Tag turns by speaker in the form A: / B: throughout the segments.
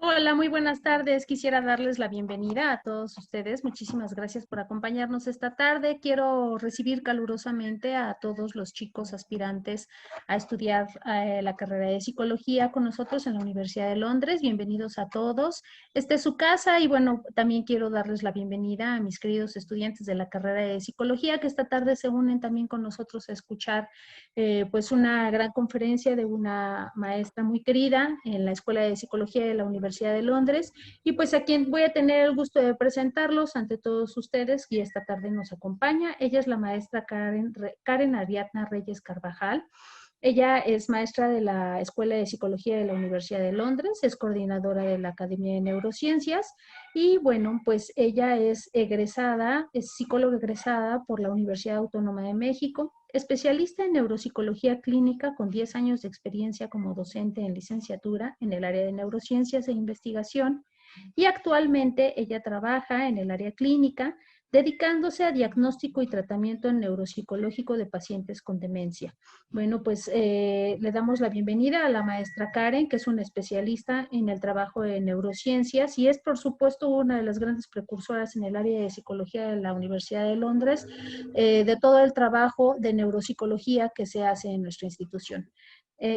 A: Hola, muy buenas tardes. Quisiera darles la bienvenida a todos ustedes. Muchísimas gracias por acompañarnos esta tarde. Quiero recibir calurosamente a todos los chicos aspirantes a estudiar la carrera de psicología con nosotros en la Universidad de Londres. Bienvenidos a todos. Esta es su casa y bueno, también quiero darles la bienvenida a mis queridos estudiantes de la carrera de psicología que esta tarde se unen también con nosotros a escuchar pues una gran conferencia de una maestra muy querida en la Escuela de Psicología de la Universidad de Londres y pues a quien voy a tener el gusto de presentarlos ante todos ustedes y esta tarde nos acompaña. Ella es la maestra Karen Ariadna Reyes Carvajal. Ella es maestra de la Escuela de Psicología de la Universidad de Londres, es coordinadora de la Academia de Neurociencias y bueno, pues ella es egresada, es psicóloga egresada por la Universidad Autónoma de México, especialista en neuropsicología clínica con 10 años de experiencia como docente en licenciatura en el área de neurociencias e investigación y actualmente ella trabaja en el área clínica dedicándose a diagnóstico y tratamiento neuropsicológico de pacientes con demencia. Bueno, pues le damos la bienvenida a la maestra Karen, que es una especialista en el trabajo de neurociencias y es, por supuesto, una de las grandes precursoras en el área de psicología de la Universidad de Londres, de todo el trabajo de neuropsicología que se hace en nuestra institución.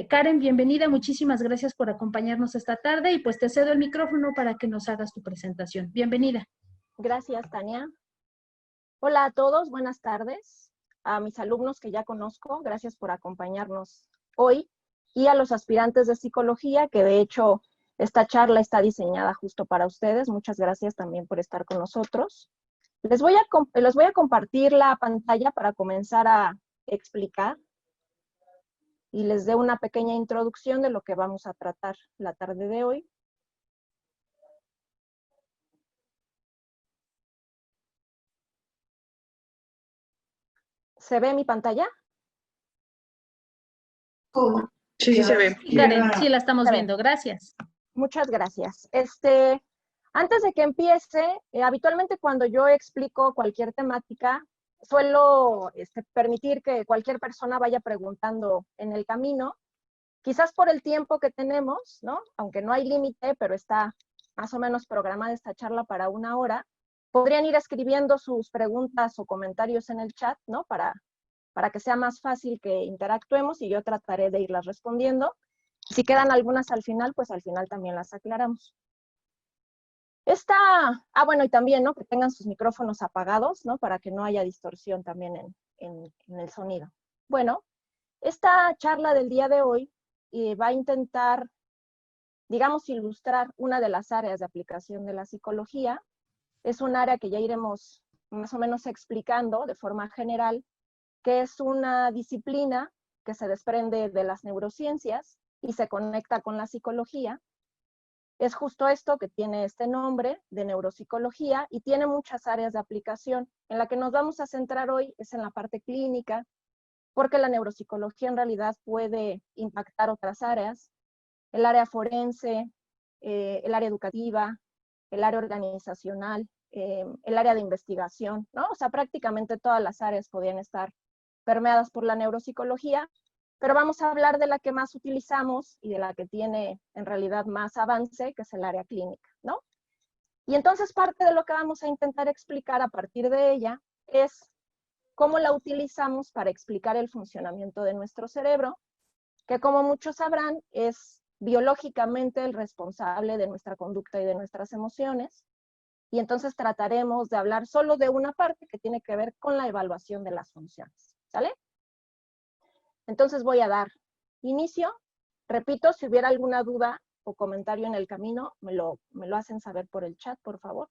A: Karen, bienvenida, muchísimas gracias por acompañarnos esta tarde y pues te cedo el micrófono para que nos hagas tu presentación. Bienvenida.
B: Gracias, Tania. Hola a todos, buenas tardes. A mis alumnos que ya conozco, gracias por acompañarnos hoy y a los aspirantes de psicología, que de hecho esta charla está diseñada justo para ustedes. Muchas gracias también por estar con nosotros. Les voy a compartir la pantalla para comenzar a explicar y les dé una pequeña introducción de lo que vamos a tratar la tarde de hoy. ¿Se ve mi pantalla?
C: Sí, se ve.
A: Sí, Karen, sí la estamos viendo, gracias.
B: Muchas gracias. Antes de que empiece, habitualmente cuando yo explico cualquier temática, suelo permitir que cualquier persona vaya preguntando en el camino, quizás por el tiempo que tenemos, ¿no? Aunque no hay límite, pero está más o menos programada esta charla para 1 hora, podrían ir escribiendo sus preguntas o comentarios en el chat, ¿no? Para que sea más fácil que interactuemos y yo trataré de irlas respondiendo. Si quedan algunas al final, pues al final también las aclaramos. Bueno, y también, ¿no? Que tengan sus micrófonos apagados, ¿no? Para que no haya distorsión también en el sonido. Bueno, esta charla del día de hoy va a intentar, digamos, ilustrar una de las áreas de aplicación de la psicología. Es un área que ya iremos más o menos explicando de forma general, que es una disciplina que se desprende de las neurociencias y se conecta con la psicología. Es justo esto que tiene este nombre de neuropsicología y tiene muchas áreas de aplicación. En la que nos vamos a centrar hoy es en la parte clínica, porque la neuropsicología en realidad puede impactar otras áreas, el área forense, el área educativa, el área organizacional, el área de investigación, ¿no? O sea, prácticamente todas las áreas podrían estar permeadas por la neuropsicología, pero vamos a hablar de la que más utilizamos y de la que tiene en realidad más avance, que es el área clínica, ¿no? Y entonces parte de lo que vamos a intentar explicar a partir de ella es cómo la utilizamos para explicar el funcionamiento de nuestro cerebro, que como muchos sabrán es biológicamente el responsable de nuestra conducta y de nuestras emociones. Y entonces trataremos de hablar solo de una parte que tiene que ver con la evaluación de las funciones, ¿sale? Entonces voy a dar inicio. Repito, si hubiera alguna duda o comentario en el camino, me lo hacen saber por el chat, por favor.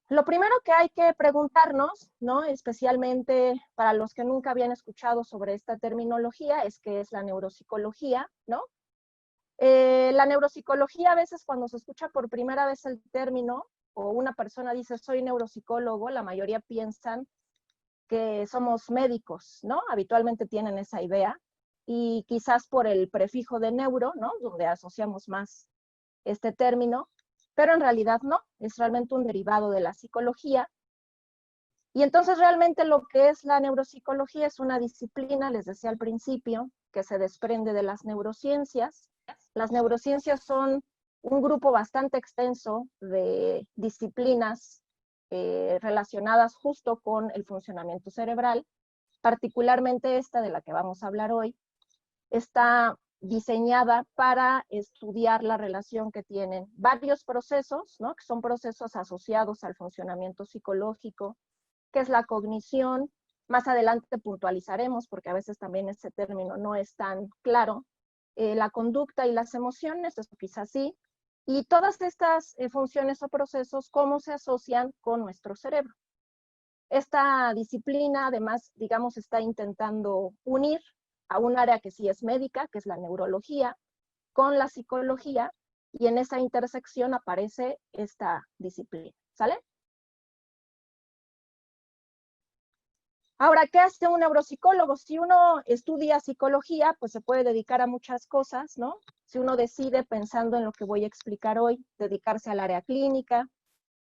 B: Lo primero que hay que preguntarnos, ¿no? Especialmente para los que nunca habían escuchado sobre esta terminología, es qué es la neuropsicología, ¿no? La neuropsicología, a veces cuando se escucha por primera vez el término, o una persona dice soy neuropsicólogo, la mayoría piensan que somos médicos, ¿no? Habitualmente tienen esa idea, y quizás por el prefijo de neuro, ¿no? Donde asociamos más este término, pero en realidad no, es realmente un derivado de la psicología. Y entonces realmente lo que es la neuropsicología es una disciplina, les decía al principio, que se desprende de las neurociencias Las neurociencias son un grupo bastante extenso de disciplinas relacionadas justo con el funcionamiento cerebral, particularmente esta de la que vamos a hablar hoy. Está diseñada para estudiar la relación que tienen varios procesos, ¿no? Que son procesos asociados al funcionamiento psicológico, que es la cognición. Más adelante puntualizaremos, porque a veces también ese término no es tan claro, la conducta y las emociones, eso quizás sí, y todas estas funciones o procesos, cómo se asocian con nuestro cerebro. Esta disciplina, además, digamos, está intentando unir a un área que sí es médica, que es la neurología, con la psicología, y en esa intersección aparece esta disciplina, ¿sale? Ahora, ¿qué hace un neuropsicólogo? Si uno estudia psicología, pues se puede dedicar a muchas cosas, ¿no? Si uno decide, pensando en lo que voy a explicar hoy, dedicarse al área clínica,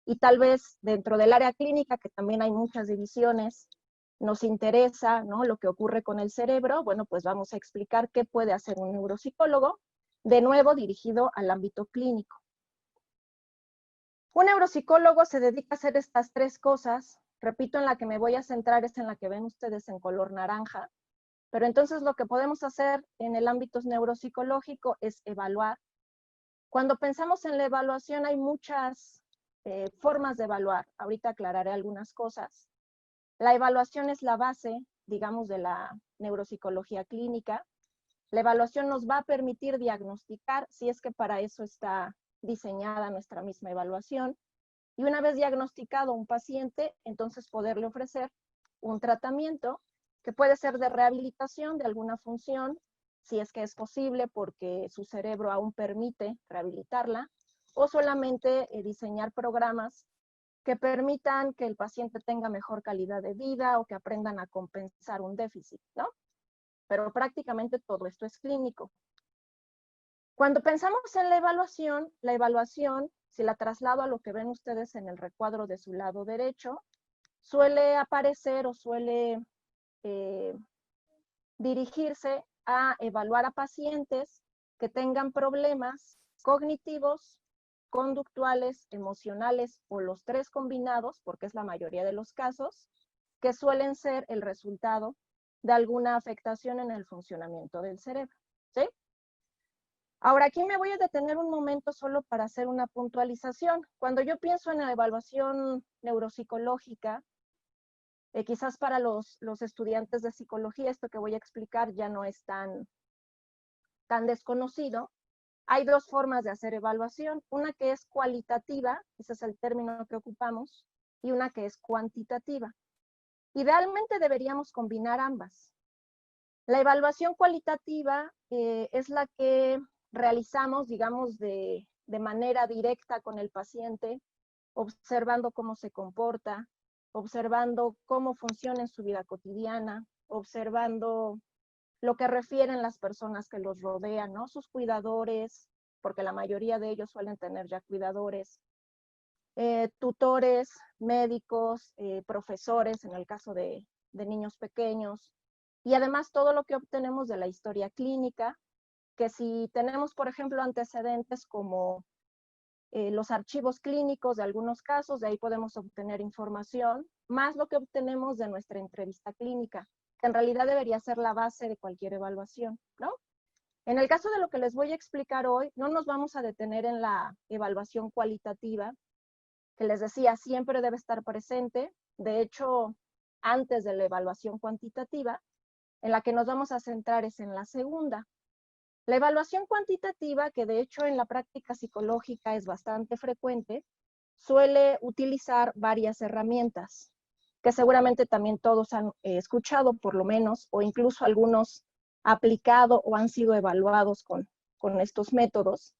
B: y tal vez dentro del área clínica, que también hay muchas divisiones, nos interesa, ¿no?, lo que ocurre con el cerebro. Bueno, pues vamos a explicar qué puede hacer un neuropsicólogo, de nuevo dirigido al ámbito clínico. Un neuropsicólogo se dedica a hacer estas tres cosas. Repito, en la que me voy a centrar es en la que ven ustedes en color naranja. Pero entonces lo que podemos hacer en el ámbito neuropsicológico es evaluar. Cuando pensamos en la evaluación hay muchas formas de evaluar. Ahorita aclararé algunas cosas. La evaluación es la base, digamos, de la neuropsicología clínica. La evaluación nos va a permitir diagnosticar, si es que para eso está diseñada nuestra misma evaluación, y una vez diagnosticado un paciente, entonces poderle ofrecer un tratamiento que puede ser de rehabilitación de alguna función, si es que es posible porque su cerebro aún permite rehabilitarla, o solamente diseñar programas que permitan que el paciente tenga mejor calidad de vida o que aprendan a compensar un déficit, ¿no? Pero prácticamente todo esto es clínico. Cuando pensamos en la evaluación, si la traslado a lo que ven ustedes en el recuadro de su lado derecho, suele aparecer o suele dirigirse a evaluar a pacientes que tengan problemas cognitivos, conductuales, emocionales o los tres combinados, porque es la mayoría de los casos, que suelen ser el resultado de alguna afectación en el funcionamiento del cerebro, ¿sí? Ahora, aquí me voy a detener un momento solo para hacer una puntualización. Cuando yo pienso en la evaluación neuropsicológica, quizás para los estudiantes de psicología, esto que voy a explicar ya no es tan desconocido. Hay dos formas de hacer evaluación, una que es cualitativa, ese es el término que ocupamos, y una que es cuantitativa. Idealmente deberíamos combinar ambas. La evaluación cualitativa es la que realizamos, digamos, de manera directa con el paciente, observando cómo se comporta, observando cómo funciona en su vida cotidiana, observando lo que refieren las personas que los rodean, ¿no? Sus cuidadores, porque la mayoría de ellos suelen tener ya cuidadores, tutores, médicos, profesores, en el caso de niños pequeños, y además todo lo que obtenemos de la historia clínica, que si tenemos, por ejemplo, antecedentes como los archivos clínicos de algunos casos, de ahí podemos obtener información, más lo que obtenemos de nuestra entrevista clínica, que en realidad debería ser la base de cualquier evaluación, ¿no? En el caso de lo que les voy a explicar hoy, no nos vamos a detener en la evaluación cualitativa, que les decía, siempre debe estar presente, de hecho, antes de la evaluación cuantitativa. En la que nos vamos a centrar es en la segunda. La evaluación cuantitativa, que de hecho en la práctica psicológica es bastante frecuente, suele utilizar varias herramientas, que seguramente también todos han escuchado por lo menos, o incluso algunos aplicado o han sido evaluados con estos métodos.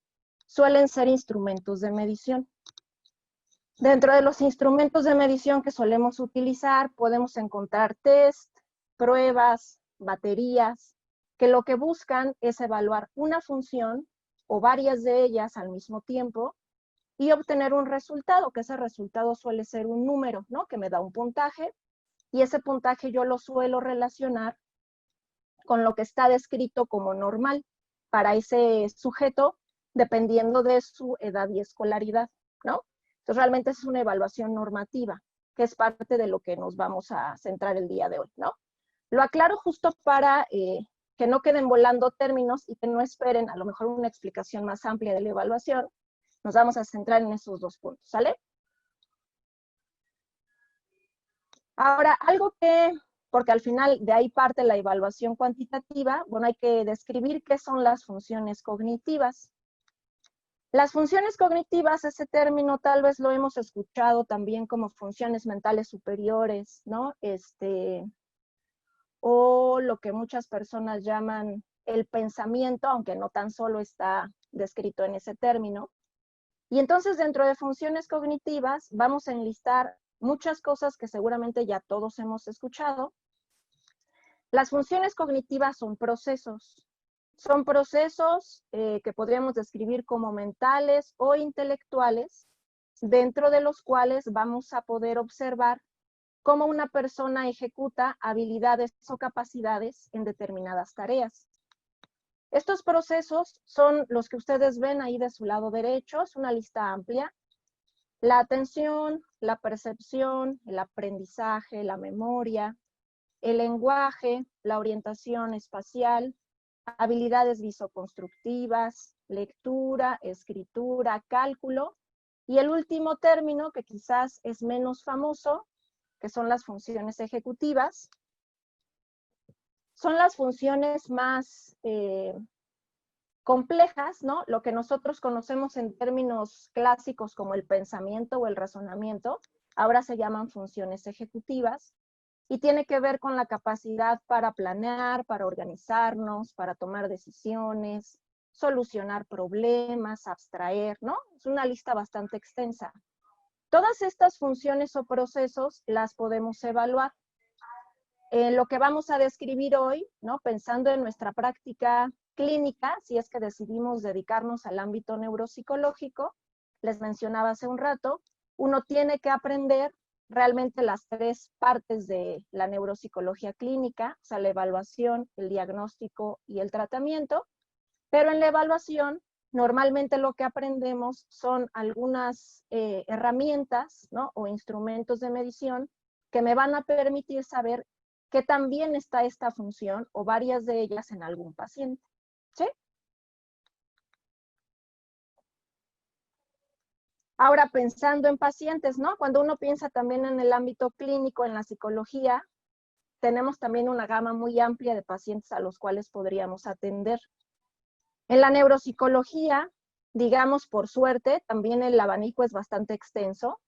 B: Suelen ser instrumentos de medición. Dentro de los instrumentos de medición que solemos utilizar, podemos encontrar test, pruebas, baterías, que lo que buscan es evaluar una función o varias de ellas al mismo tiempo y obtener un resultado, que ese resultado suele ser un número, ¿no? Que me da un puntaje, y ese puntaje yo lo suelo relacionar con lo que está descrito como normal. para ese sujeto dependiendo de su edad y escolaridad, ¿no? Entonces realmente es una evaluación normativa, que es parte de lo que nos vamos a centrar el día de hoy, ¿no? Lo aclaro justo para que no queden volando términos y que no esperen a lo mejor una explicación más amplia de la evaluación. Nos vamos a centrar en esos dos puntos, ¿sale? Ahora, algo que, porque al final de ahí parte la evaluación cuantitativa, bueno, hay que describir qué son las funciones cognitivas. Las funciones cognitivas, ese término tal vez lo hemos escuchado también como funciones mentales superiores, ¿no? O lo que muchas personas llaman el pensamiento, aunque no tan solo está descrito en ese término. Y entonces dentro de funciones cognitivas vamos a enlistar muchas cosas que seguramente ya todos hemos escuchado. Las funciones cognitivas son procesos. Son procesos que podríamos describir como mentales o intelectuales, dentro de los cuales vamos a poder observar cómo una persona ejecuta habilidades o capacidades en determinadas tareas. Estos procesos son los que ustedes ven ahí de su lado derecho, es una lista amplia. La atención, la percepción, el aprendizaje, la memoria, el lenguaje, la orientación espacial, habilidades visoconstructivas, lectura, escritura, cálculo, y el último término, que quizás es menos famoso, que son las funciones ejecutivas. Son las funciones más complejas, ¿no? Lo que nosotros conocemos en términos clásicos como el pensamiento o el razonamiento, ahora se llaman funciones ejecutivas, y tiene que ver con la capacidad para planear, para organizarnos, para tomar decisiones, solucionar problemas, abstraer, ¿no? Es una lista bastante extensa. Todas estas funciones o procesos las podemos evaluar. Lo que vamos a describir hoy, ¿no? Pensando en nuestra práctica clínica, si es que decidimos dedicarnos al ámbito neuropsicológico, les mencionaba hace un rato, uno tiene que aprender realmente las tres partes de la neuropsicología clínica, o sea, la evaluación, el diagnóstico y el tratamiento, pero en la evaluación normalmente lo que aprendemos son algunas herramientas, ¿no? O instrumentos de medición que me van a permitir saber qué tan bien está esta función o varias de ellas en algún paciente, ¿sí? Ahora, pensando en pacientes, ¿no? Cuando uno piensa también en el ámbito clínico, en la psicología, tenemos también una gama muy amplia de pacientes a los cuales podríamos atender. En la neuropsicología, digamos por suerte, también el abanico es bastante extenso.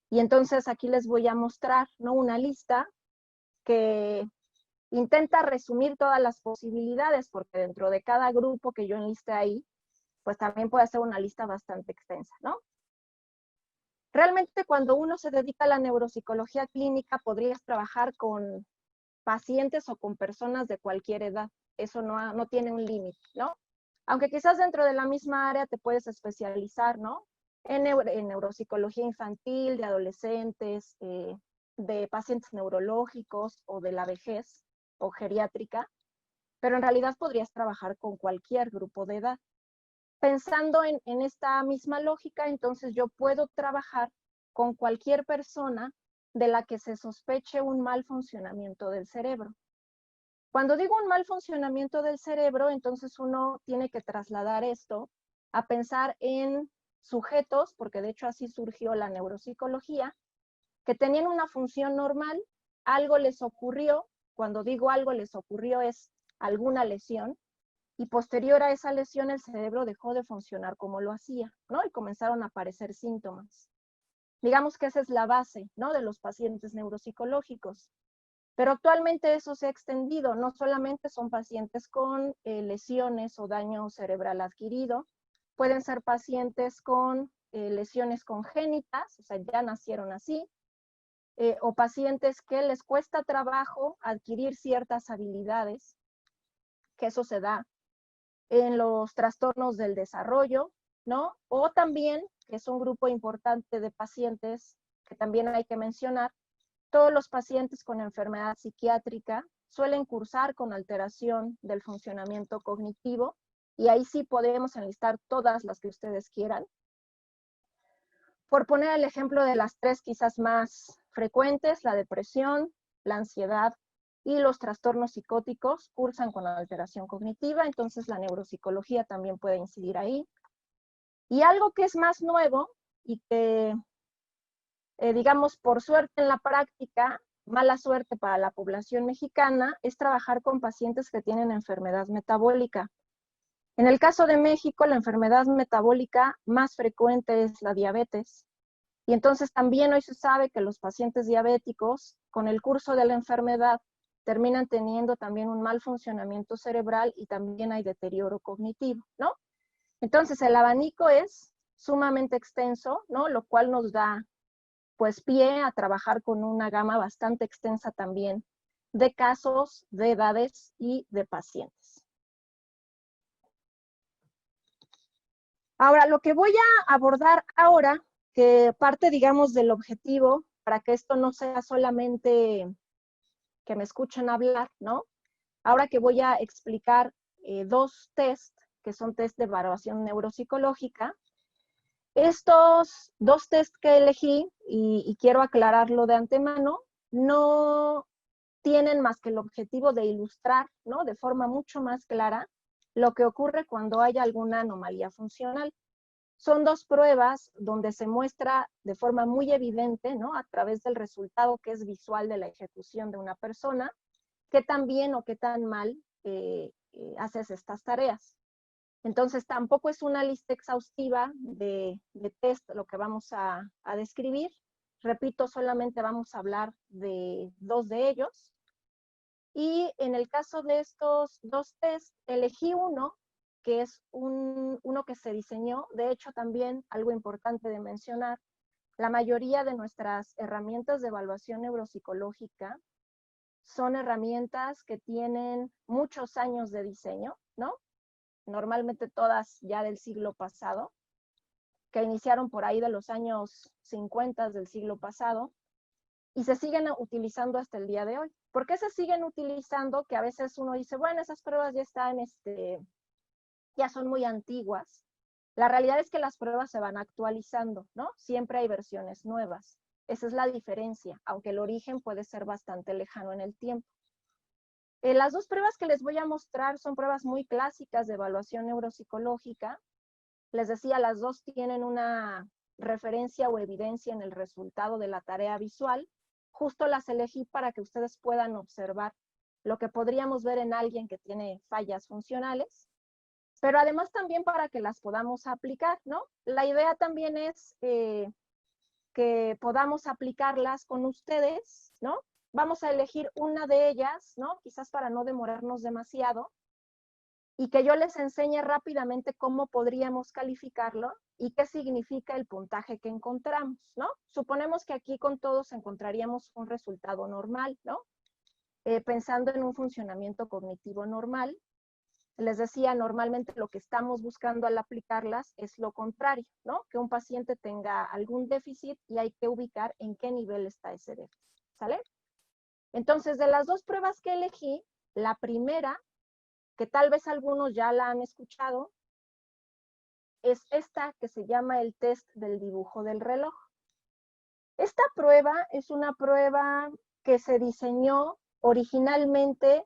B: Y entonces aquí les voy a mostrar, ¿no? Una lista que intenta resumir todas las posibilidades, porque dentro de cada grupo que yo enlisté ahí, pues también puede ser una lista bastante extensa, ¿no? Realmente cuando uno se dedica a la neuropsicología clínica, podrías trabajar con pacientes o con personas de cualquier edad. Eso no tiene un límite, ¿no? Aunque quizás dentro de la misma área te puedes especializar, ¿no? En neuropsicología infantil, de adolescentes, de pacientes neurológicos o de la vejez o geriátrica, pero en realidad podrías trabajar con cualquier grupo de edad. Pensando en esta misma lógica, entonces yo puedo trabajar con cualquier persona de la que se sospeche un mal funcionamiento del cerebro. Cuando digo un mal funcionamiento del cerebro, entonces uno tiene que trasladar esto a pensar en sujetos, porque de hecho así surgió la neuropsicología, que tenían una función normal, algo les ocurrió, cuando digo algo les ocurrió es alguna lesión, y posterior a esa lesión el cerebro dejó de funcionar como lo hacía, ¿no? Y comenzaron a aparecer síntomas. Digamos que esa es la base, ¿no? De los pacientes neuropsicológicos. Pero actualmente eso se ha extendido, no solamente son pacientes con lesiones o daño cerebral adquirido, pueden ser pacientes con lesiones congénitas, o sea, ya nacieron así, o pacientes que les cuesta trabajo adquirir ciertas habilidades, que eso se da en los trastornos del desarrollo, ¿no? O también, que es un grupo importante de pacientes que también hay que mencionar, todos los pacientes con enfermedad psiquiátrica suelen cursar con alteración del funcionamiento cognitivo, y ahí sí podemos enlistar todas las que ustedes quieran. Por poner el ejemplo de las 3 quizás más frecuentes, la depresión, la ansiedad y los trastornos psicóticos cursan con alteración cognitiva, entonces la neuropsicología también puede incidir ahí. Y algo que es más nuevo y que, digamos, por suerte en la práctica, mala suerte para la población mexicana, es trabajar con pacientes que tienen enfermedad metabólica. En el caso de México, la enfermedad metabólica más frecuente es la diabetes. Y entonces también hoy se sabe que los pacientes diabéticos, con el curso de la enfermedad, terminan teniendo también un mal funcionamiento cerebral y también hay deterioro cognitivo, ¿no? Entonces el abanico es sumamente extenso, ¿no? Lo cual nos da pues pie a trabajar con una gama bastante extensa también de casos, de edades y de pacientes. Ahora, lo que voy a abordar ahora, que parte, digamos, del objetivo, para que esto no sea solamente que me escuchen hablar, ¿no? Ahora que voy a explicar 2 test, que son test de evaluación neuropsicológica, estos 2 test que elegí, y quiero aclararlo de antemano, no tienen más que el objetivo de ilustrar, ¿no? De forma mucho más clara lo que ocurre cuando hay alguna anomalía funcional. Son 2 pruebas donde se muestra de forma muy evidente, ¿no? A través del resultado que es visual de la ejecución de una persona, qué tan bien o qué tan mal haces estas tareas. Entonces, tampoco es una lista exhaustiva de test lo que vamos a describir. Repito, solamente vamos a hablar de 2 de ellos. Y en el caso de estos 2 test, elegí uno que es uno que se diseñó. De hecho, también algo importante de mencionar, la mayoría de nuestras herramientas de evaluación neuropsicológica son herramientas que tienen muchos años de diseño, ¿no? Normalmente todas ya del siglo pasado, que iniciaron por ahí de los años 50 del siglo pasado, y se siguen utilizando hasta el día de hoy. ¿Por qué se siguen utilizando? Que a veces uno dice, bueno, esas pruebas ya están, ya son muy antiguas. La realidad es que las pruebas se van actualizando, ¿no? Siempre hay versiones nuevas. Esa es la diferencia, aunque el origen puede ser bastante lejano en el tiempo. Las 2 pruebas que les voy a mostrar son pruebas muy clásicas de evaluación neuropsicológica. Les decía, las 2 tienen una referencia o evidencia en el resultado de la tarea visual. Justo las elegí para que ustedes puedan observar lo que podríamos ver en alguien que tiene fallas funcionales, pero además también para que las podamos aplicar, ¿no? La idea también es que podamos aplicarlas con ustedes, ¿no? Vamos a elegir una de ellas, ¿no? Quizás para no demorarnos demasiado, y que yo les enseñe rápidamente cómo podríamos calificarlo y qué significa el puntaje que encontramos, ¿no? Suponemos que aquí con todos encontraríamos un resultado normal, ¿no? Pensando en un funcionamiento cognitivo normal. Les decía, normalmente lo que estamos buscando al aplicarlas es lo contrario, ¿no? Que un paciente tenga algún déficit y hay que ubicar en qué nivel está ese déficit, ¿sale? Entonces, de las 2 pruebas que elegí, la primera, que tal vez algunos ya la han escuchado, es esta que se llama el test del dibujo del reloj. Esta prueba es una prueba que se diseñó originalmente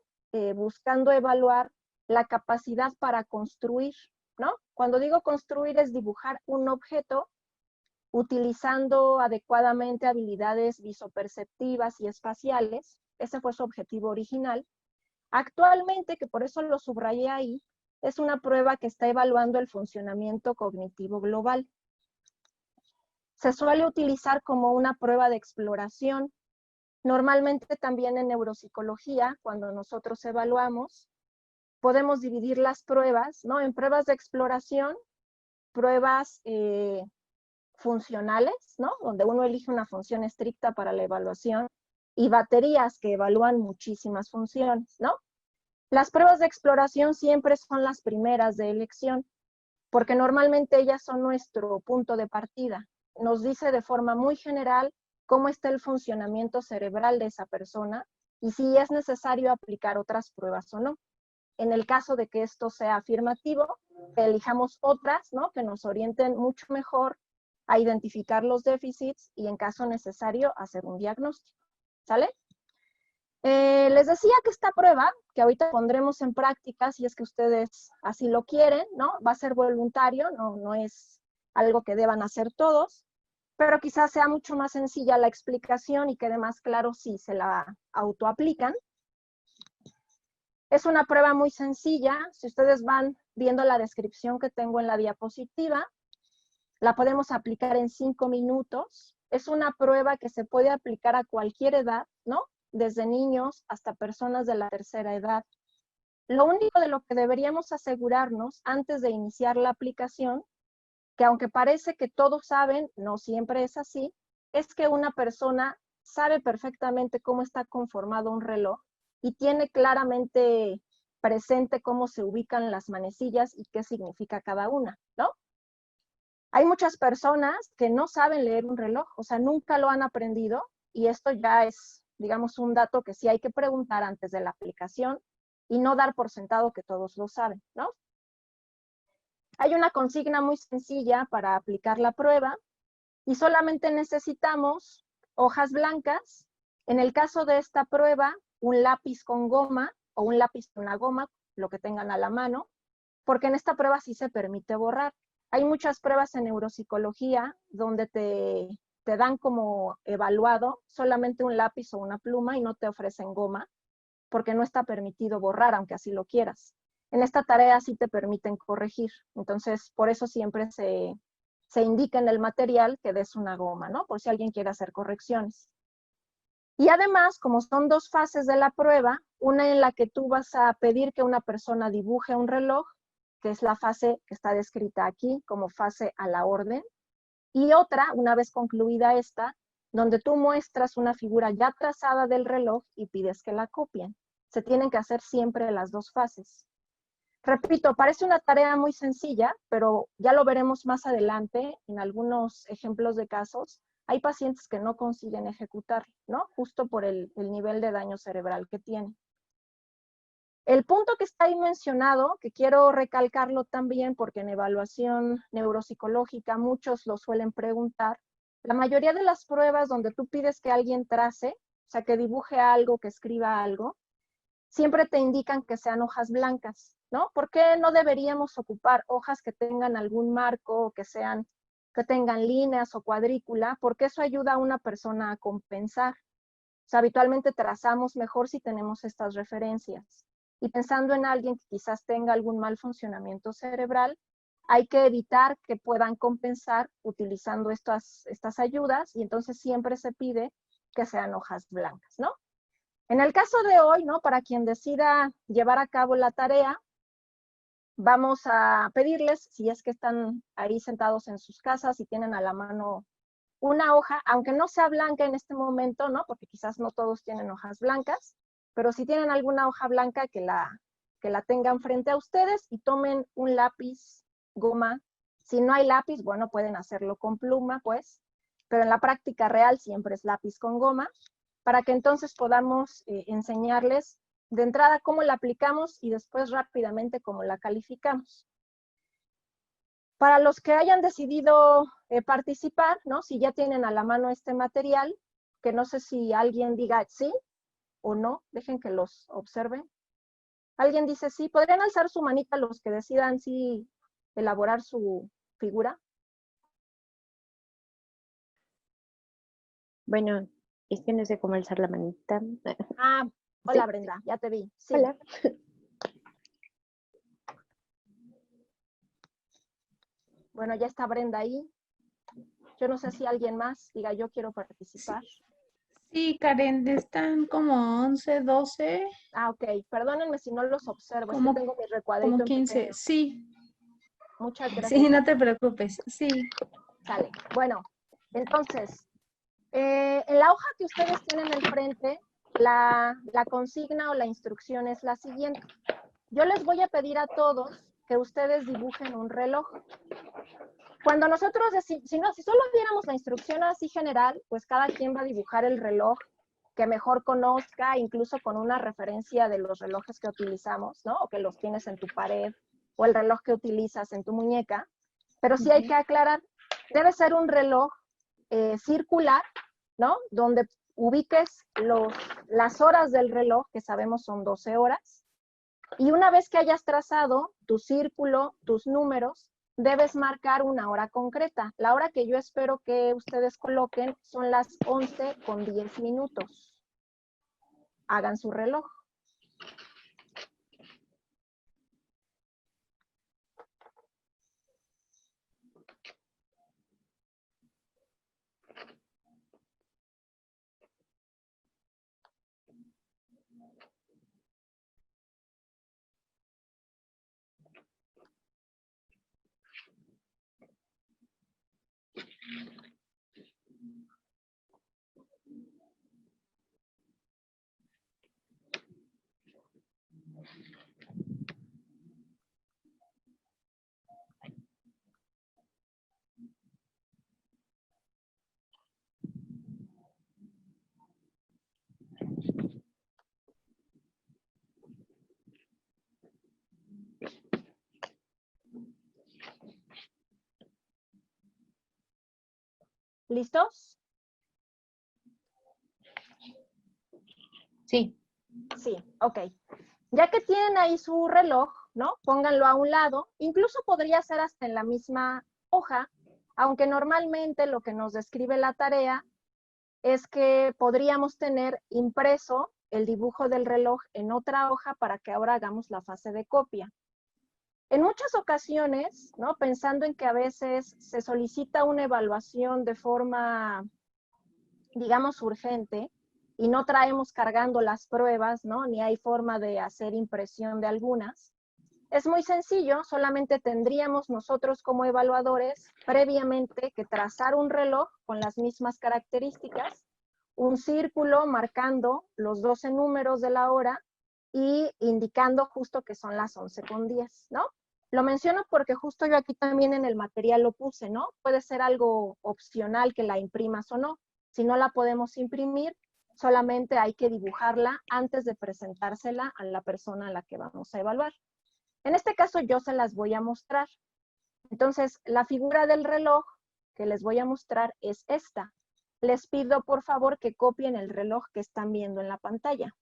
B: buscando evaluar la capacidad para construir, ¿no? Cuando digo construir es dibujar un objeto utilizando adecuadamente habilidades visoperceptivas y espaciales. Ese fue su objetivo original. Actualmente, que por eso lo subrayé ahí, es una prueba que está evaluando el funcionamiento cognitivo global. Se suele utilizar como una prueba de exploración. Normalmente también en neuropsicología, cuando nosotros evaluamos, podemos dividir las pruebas, ¿no? En pruebas de exploración, pruebas funcionales, ¿no? Donde uno elige una función estricta para la evaluación, y baterías que evalúan muchísimas funciones, ¿no? Las pruebas de exploración siempre son las primeras de elección, porque normalmente ellas son nuestro punto de partida. Nos dice de forma muy general cómo está el funcionamiento cerebral de esa persona y si es necesario aplicar otras pruebas o no. En el caso de que esto sea afirmativo, que elijamos otras, ¿no? Que nos orienten mucho mejor a identificar los déficits y en caso necesario hacer un diagnóstico, ¿sale? Les decía que esta prueba, que ahorita pondremos en práctica, si es que ustedes así lo quieren, ¿no? Va a ser voluntario, no es algo que deban hacer todos, pero quizás sea mucho más sencilla la explicación y quede más claro si se la autoaplican. Es una prueba muy sencilla. Si ustedes van viendo la descripción que tengo en la diapositiva, la podemos aplicar en 5 minutos. Es una prueba que se puede aplicar a cualquier edad, ¿no? Desde niños hasta personas de la tercera edad. Lo único de lo que deberíamos asegurarnos antes de iniciar la aplicación, que aunque parece que todos saben, no siempre es así, es que una persona sabe perfectamente cómo está conformado un reloj y tiene claramente presente cómo se ubican las manecillas y qué significa cada una, ¿no? Hay muchas personas que no saben leer un reloj, o sea, nunca lo han aprendido y esto ya es, digamos, un dato que sí hay que preguntar antes de la aplicación y no dar por sentado que todos lo saben, ¿no? Hay una consigna muy sencilla para aplicar la prueba y solamente necesitamos hojas blancas. En el caso de esta prueba, un lápiz con goma o un lápiz con una goma, lo que tengan a la mano, porque en esta prueba sí se permite borrar. Hay muchas pruebas en neuropsicología donde te dan como evaluado solamente un lápiz o una pluma y no te ofrecen goma, porque no está permitido borrar, aunque así lo quieras. En esta tarea sí te permiten corregir. Entonces, por eso siempre se indica en el material que des una goma, ¿no? Por si alguien quiere hacer correcciones. Y además, como son 2 fases de la prueba, una en la que tú vas a pedir que una persona dibuje un reloj, que es la fase que está descrita aquí como fase a la orden, y otra, una vez concluida esta, donde tú muestras una figura ya trazada del reloj y pides que la copien. Se tienen que hacer siempre las 2 fases. Repito, parece una tarea muy sencilla, pero ya lo veremos más adelante en algunos ejemplos de casos. Hay pacientes que no consiguen ejecutar, ¿no? Justo por el nivel de daño cerebral que tienen. El punto que está ahí mencionado, que quiero recalcarlo también porque en evaluación neuropsicológica muchos lo suelen preguntar, la mayoría de las pruebas donde tú pides que alguien trace, o sea, que dibuje algo, que escriba algo, siempre te indican que sean hojas blancas, ¿no? ¿Por qué no deberíamos ocupar hojas que tengan algún marco, que tengan líneas o cuadrícula? Porque eso ayuda a una persona a compensar. O sea, habitualmente trazamos mejor si tenemos estas referencias. Y pensando en alguien que quizás tenga algún mal funcionamiento cerebral, hay que evitar que puedan compensar utilizando estas ayudas y entonces siempre se pide que sean hojas blancas, ¿no? En el caso de hoy, ¿no? Para quien decida llevar a cabo la tarea, vamos a pedirles, si es que están ahí sentados en sus casas y tienen a la mano una hoja, aunque no sea blanca en este momento, ¿no? Porque quizás no todos tienen hojas blancas, pero si tienen alguna hoja blanca que la tengan frente a ustedes y tomen un lápiz, goma. Si no hay lápiz, bueno, pueden hacerlo con pluma, pues, pero en la práctica real siempre es lápiz con goma, para que entonces podamos enseñarles de entrada cómo la aplicamos y después rápidamente cómo la calificamos. Para los que hayan decidido participar, ¿no? Si ya tienen a la mano este material, que no sé si alguien diga sí o no, dejen que los observen. ¿Alguien dice sí? ¿Podrían alzar su manita los que decidan sí elaborar su figura?
D: Bueno, es que no sé cómo alzar la manita.
B: Ah, hola
D: Sí.
B: Brenda, ya te vi. Sí.
D: Hola.
B: Bueno, ya está Brenda ahí. Yo no sé si alguien más diga yo quiero participar.
A: Sí, Karen, están como 11, 12,
B: Ah, ok. Perdónenme si no los observo. Es que
A: como,
B: tengo mi
A: como
B: recuadrito en
A: 15.
B: pequeño.
A: Sí,
B: Muchas
A: sí,
B: gracias.
A: no te preocupes. Sí,
B: Sale. Bueno, entonces, en la hoja que ustedes tienen al frente, la consigna o la instrucción es la siguiente. Yo les voy a pedir a todos que ustedes dibujen un reloj. Cuando nosotros, si solo viéramos la instrucción así general, pues cada quien va a dibujar el reloj que mejor conozca, incluso con una referencia de los relojes que utilizamos, ¿no? O que los tienes en tu pared o el reloj que utilizas en tu muñeca, pero sí hay que aclarar, debe ser un reloj circular, ¿no? Donde ubiques las horas del reloj, que sabemos son 12 horas, y una vez que hayas trazado tu círculo, tus números, debes marcar una hora concreta. La hora que yo espero que ustedes coloquen son las 11:10. Hagan su reloj. ¿Listos?
D: Sí.
B: Sí, ok. Ya que tienen ahí su reloj, ¿no? Pónganlo a un lado. Incluso podría ser hasta en la misma hoja, aunque normalmente lo que nos describe la tarea es que podríamos tener impreso el dibujo del reloj en otra hoja para que ahora hagamos la fase de copia. En muchas ocasiones, ¿no? Pensando en que a veces se solicita una evaluación de forma, digamos, urgente y no traemos cargando las pruebas, ¿no? Ni hay forma de hacer impresión de algunas. Es muy sencillo, solamente tendríamos nosotros como evaluadores previamente que trazar un reloj con las mismas características, un círculo marcando los 12 números de la hora y indicando justo que son las 11:10, ¿no? Lo menciono porque justo yo aquí también en el material lo puse, ¿no? Puede ser algo opcional que la imprimas o no. Si no la podemos imprimir, solamente hay que dibujarla antes de presentársela a la persona a la que vamos a evaluar. En este caso yo se las voy a mostrar. Entonces, la figura del reloj que les voy a mostrar es esta. Les pido por favor que copien el reloj que están viendo en la pantalla.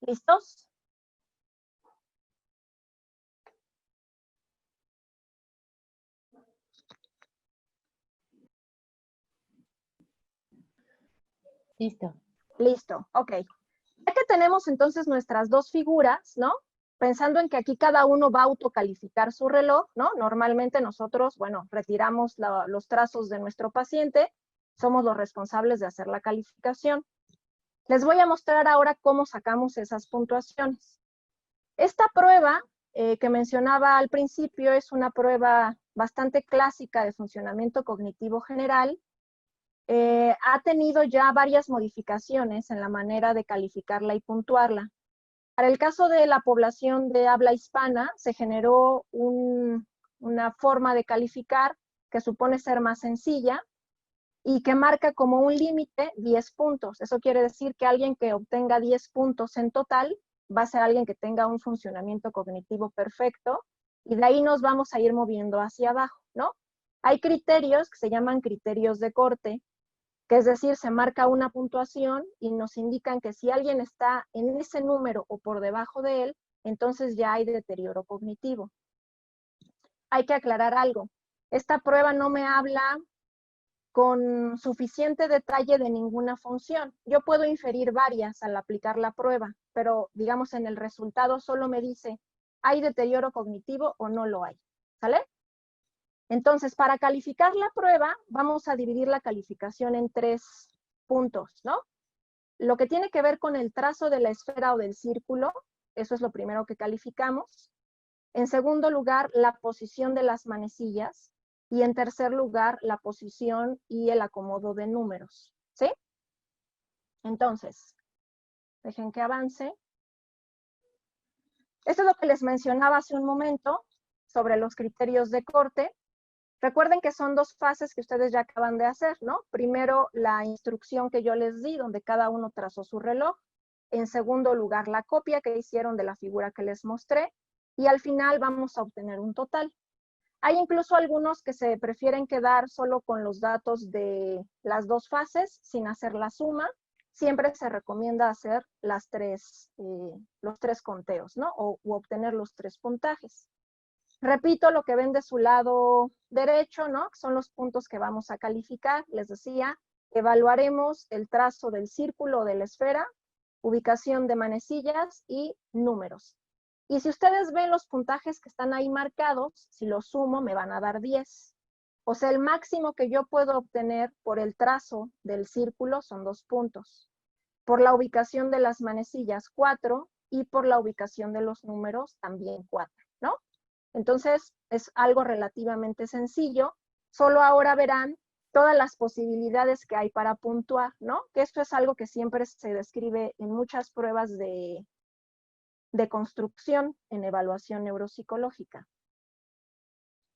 B: ¿Listos?
D: Listo.
B: Listo, ok. Ya que tenemos entonces nuestras dos figuras, ¿no? Pensando en que aquí cada uno va a autocalificar su reloj, ¿no? Normalmente nosotros, bueno, retiramos los trazos de nuestro paciente, somos los responsables de hacer la calificación. Les voy a mostrar ahora cómo sacamos esas puntuaciones. Esta prueba que mencionaba al principio es una prueba bastante clásica de funcionamiento cognitivo general. Ha tenido ya varias modificaciones en la manera de calificarla y puntuarla. Para el caso de la población de habla hispana, se generó una forma de calificar que supone ser más sencilla y que marca como un límite 10 puntos. Eso quiere decir que alguien que obtenga 10 puntos en total va a ser alguien que tenga un funcionamiento cognitivo perfecto y de ahí nos vamos a ir moviendo hacia abajo, ¿no? Hay criterios que se llaman criterios de corte, que es decir, se marca una puntuación y nos indican que si alguien está en ese número o por debajo de él, entonces ya hay deterioro cognitivo. Hay que aclarar algo. Esta prueba no me habla con suficiente detalle de ninguna función. Yo puedo inferir varias al aplicar la prueba, pero digamos en el resultado solo me dice, ¿hay deterioro cognitivo o no lo hay? ¿Sale? Entonces, para calificar la prueba, vamos a dividir la calificación en 3 puntos, ¿no? Lo que tiene que ver con el trazo de la esfera o del círculo, eso es lo primero que calificamos. En segundo lugar, la posición de las manecillas. Y en tercer lugar, la posición y el acomodo de números, ¿sí? Entonces, dejen que avance. Esto es lo que les mencionaba hace un momento sobre los criterios de corte. Recuerden que son 2 fases que ustedes ya acaban de hacer, ¿no? Primero, la instrucción que yo les di, donde cada uno trazó su reloj. En segundo lugar, la copia que hicieron de la figura que les mostré. Y al final vamos a obtener un total. Hay incluso algunos que se prefieren quedar solo con los datos de las 2 fases, sin hacer la suma. Siempre se recomienda hacer los 3 conteos, ¿no? U obtener los 3 puntajes. Repito lo que ven de su lado derecho, ¿no? Son los puntos que vamos a calificar. Les decía, evaluaremos el trazo del círculo o de la esfera, ubicación de manecillas y números. Y si ustedes ven los puntajes que están ahí marcados, si los sumo me van a dar 10. O sea, el máximo que yo puedo obtener por el trazo del círculo son 2 puntos. Por la ubicación de las manecillas, 4. Y por la ubicación de los números, también 4, ¿no? Entonces, es algo relativamente sencillo. Solo ahora verán todas las posibilidades que hay para puntuar, ¿no? Que esto es algo que siempre se describe en muchas pruebas de construcción en evaluación neuropsicológica.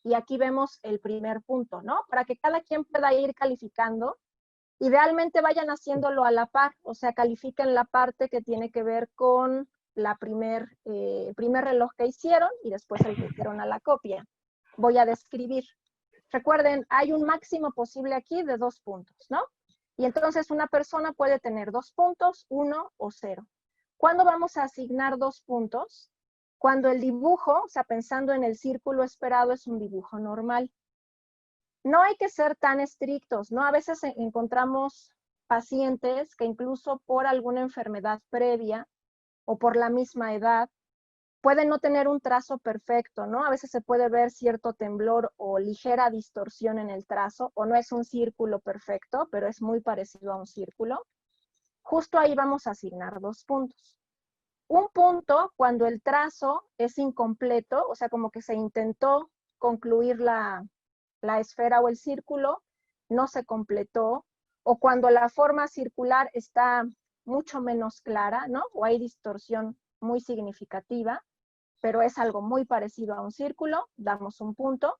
B: Y aquí vemos el primer punto, ¿no? Para que cada quien pueda ir calificando, idealmente vayan haciéndolo a la par, o sea, califiquen la parte que tiene que ver con el primer reloj que hicieron y después el que hicieron a la copia. Voy a describir. Recuerden, hay un máximo posible aquí de 2 puntos, ¿no? Y entonces una persona puede tener 2 puntos, 1 o 0. ¿Cuándo vamos a asignar 2 puntos? Cuando el dibujo, o sea, pensando en el círculo esperado, es un dibujo normal. No hay que ser tan estrictos, ¿no? A veces encontramos pacientes que incluso por alguna enfermedad previa o por la misma edad pueden no tener un trazo perfecto, ¿no? A veces se puede ver cierto temblor o ligera distorsión en el trazo, o no es un círculo perfecto, pero es muy parecido a un círculo. Justo ahí vamos a asignar 2 puntos. Un punto cuando el trazo es incompleto, o sea, como que se intentó concluir la esfera o el círculo, no se completó, o cuando la forma circular está mucho menos clara, ¿no? O hay distorsión muy significativa, pero es algo muy parecido a un círculo, damos un punto.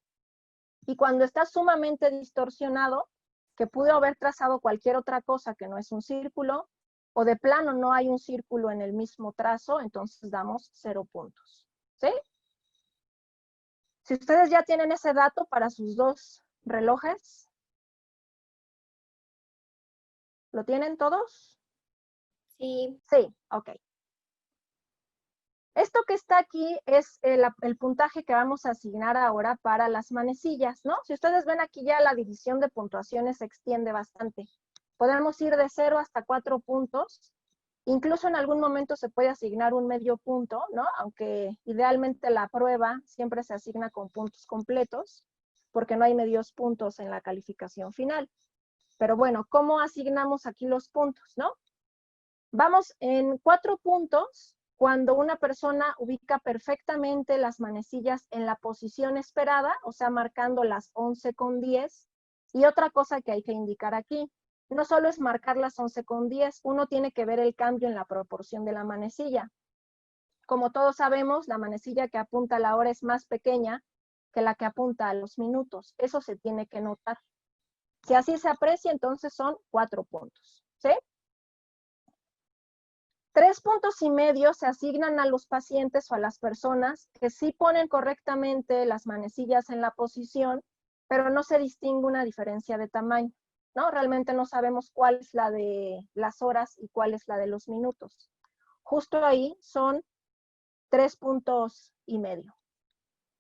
B: Y cuando está sumamente distorsionado, que pudo haber trazado cualquier otra cosa que no es un círculo, o de plano no hay un círculo en el mismo trazo, entonces damos 0 puntos, ¿sí? Si ustedes ya tienen ese dato para sus 2 relojes, ¿lo tienen todos?
C: Sí.
B: Sí, ok. Esto que está aquí es el puntaje que vamos a asignar ahora para las manecillas, ¿no? Si ustedes ven aquí ya la división de puntuaciones se extiende bastante. Podemos ir de 0 hasta 4 puntos. Incluso en algún momento se puede asignar un medio punto, ¿no? Aunque idealmente la prueba siempre se asigna con puntos completos, porque no hay medios puntos en la calificación final. Pero bueno, ¿cómo asignamos aquí los puntos, no? Vamos en 4 puntos cuando una persona ubica perfectamente las manecillas en la posición esperada, o sea, marcando las 11,10. Y otra cosa que hay que indicar aquí, no solo es marcar las 11,10, uno tiene que ver el cambio en la proporción de la manecilla. Como todos sabemos, la manecilla que apunta a la hora es más pequeña que la que apunta a los minutos. Eso se tiene que notar. Si así se aprecia, entonces son 4 puntos, ¿sí? 3,5 puntos se asignan a los pacientes o a las personas que sí ponen correctamente las manecillas en la posición, pero no se distingue una diferencia de tamaño, ¿no? Realmente no sabemos cuál es la de las horas y cuál es la de los minutos. Justo ahí son 3,5 puntos.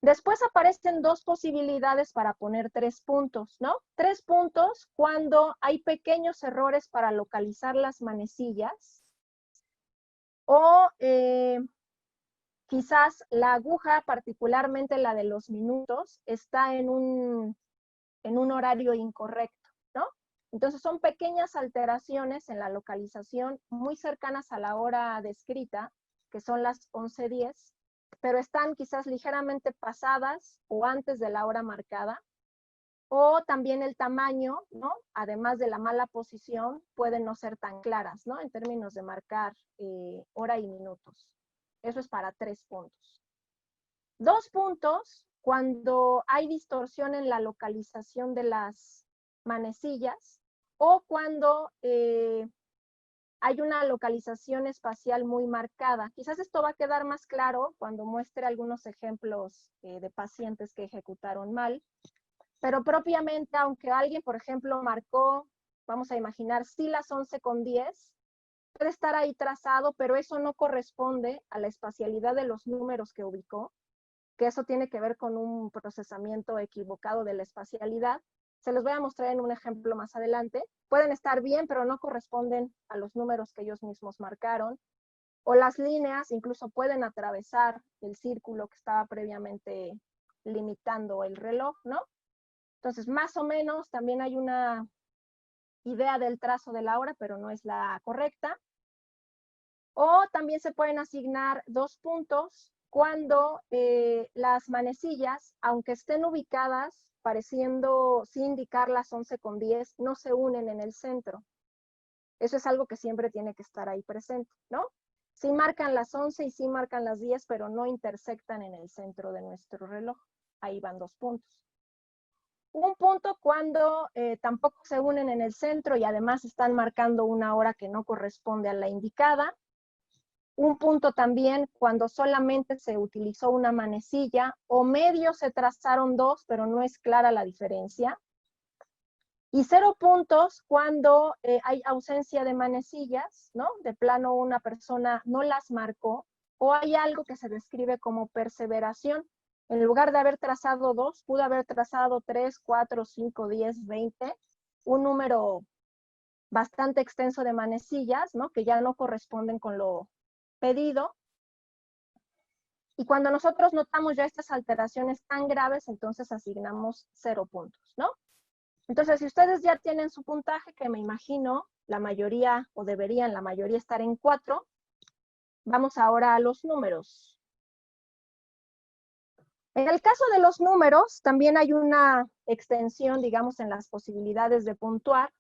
B: Después aparecen 2 posibilidades para poner 3 puntos, ¿no? 3 puntos cuando hay pequeños errores para localizar las manecillas, o quizás la aguja, particularmente la de los minutos, está en un horario incorrecto, ¿no? Entonces son pequeñas alteraciones en la localización muy cercanas a la hora descrita, que son las 11:10, pero están quizás ligeramente pasadas o antes de la hora marcada, o también el tamaño, ¿no? Además de la mala posición, pueden no ser tan claras, ¿no? En términos de marcar hora y minutos. Eso es para 3 puntos. 2 puntos, cuando hay distorsión en la localización de las manecillas o cuando hay una localización espacial muy marcada. Quizás esto va a quedar más claro cuando muestre algunos ejemplos de pacientes que ejecutaron mal, pero propiamente, aunque alguien, por ejemplo, marcó, vamos a imaginar, sí las 11:10, puede estar ahí trazado, pero eso no corresponde a la espacialidad de los números que ubicó, que eso tiene que ver con un procesamiento equivocado de la espacialidad. Se los voy a mostrar en un ejemplo más adelante. Pueden estar bien, pero no corresponden a los números que ellos mismos marcaron. O las líneas incluso pueden atravesar el círculo que estaba previamente limitando el reloj, ¿no? Entonces, más o menos, también hay una idea del trazo de la hora, pero no es la correcta. O también se pueden asignar 2 puntos cuando las manecillas, aunque estén ubicadas pareciendo sin indicar las 11:10, no se unen en el centro. Eso es algo que siempre tiene que estar ahí presente, ¿no? Sí marcan las 11 y sí marcan las 10, pero no intersectan en el centro de nuestro reloj. Ahí van 2 puntos. Un punto cuando tampoco se unen en el centro y además están marcando una hora que no corresponde a la indicada. Un punto también cuando solamente se utilizó una manecilla o medio se trazaron 2, pero no es clara la diferencia. Y 0 puntos cuando hay ausencia de manecillas, ¿no? De plano una persona no las marcó, o hay algo que se describe como perseveración. En lugar de haber trazado 2, pudo haber trazado 3, 4, 5, 10, 20, un número bastante extenso de manecillas, ¿no? Que ya no corresponden con lo pedido. Y cuando nosotros notamos ya estas alteraciones tan graves, entonces asignamos 0 puntos, ¿no? Entonces, si ustedes ya tienen su puntaje, que me imagino la mayoría, o deberían la mayoría estar en 4, vamos ahora a los números. En el caso de los números, también hay una extensión, digamos, en las posibilidades de puntuar.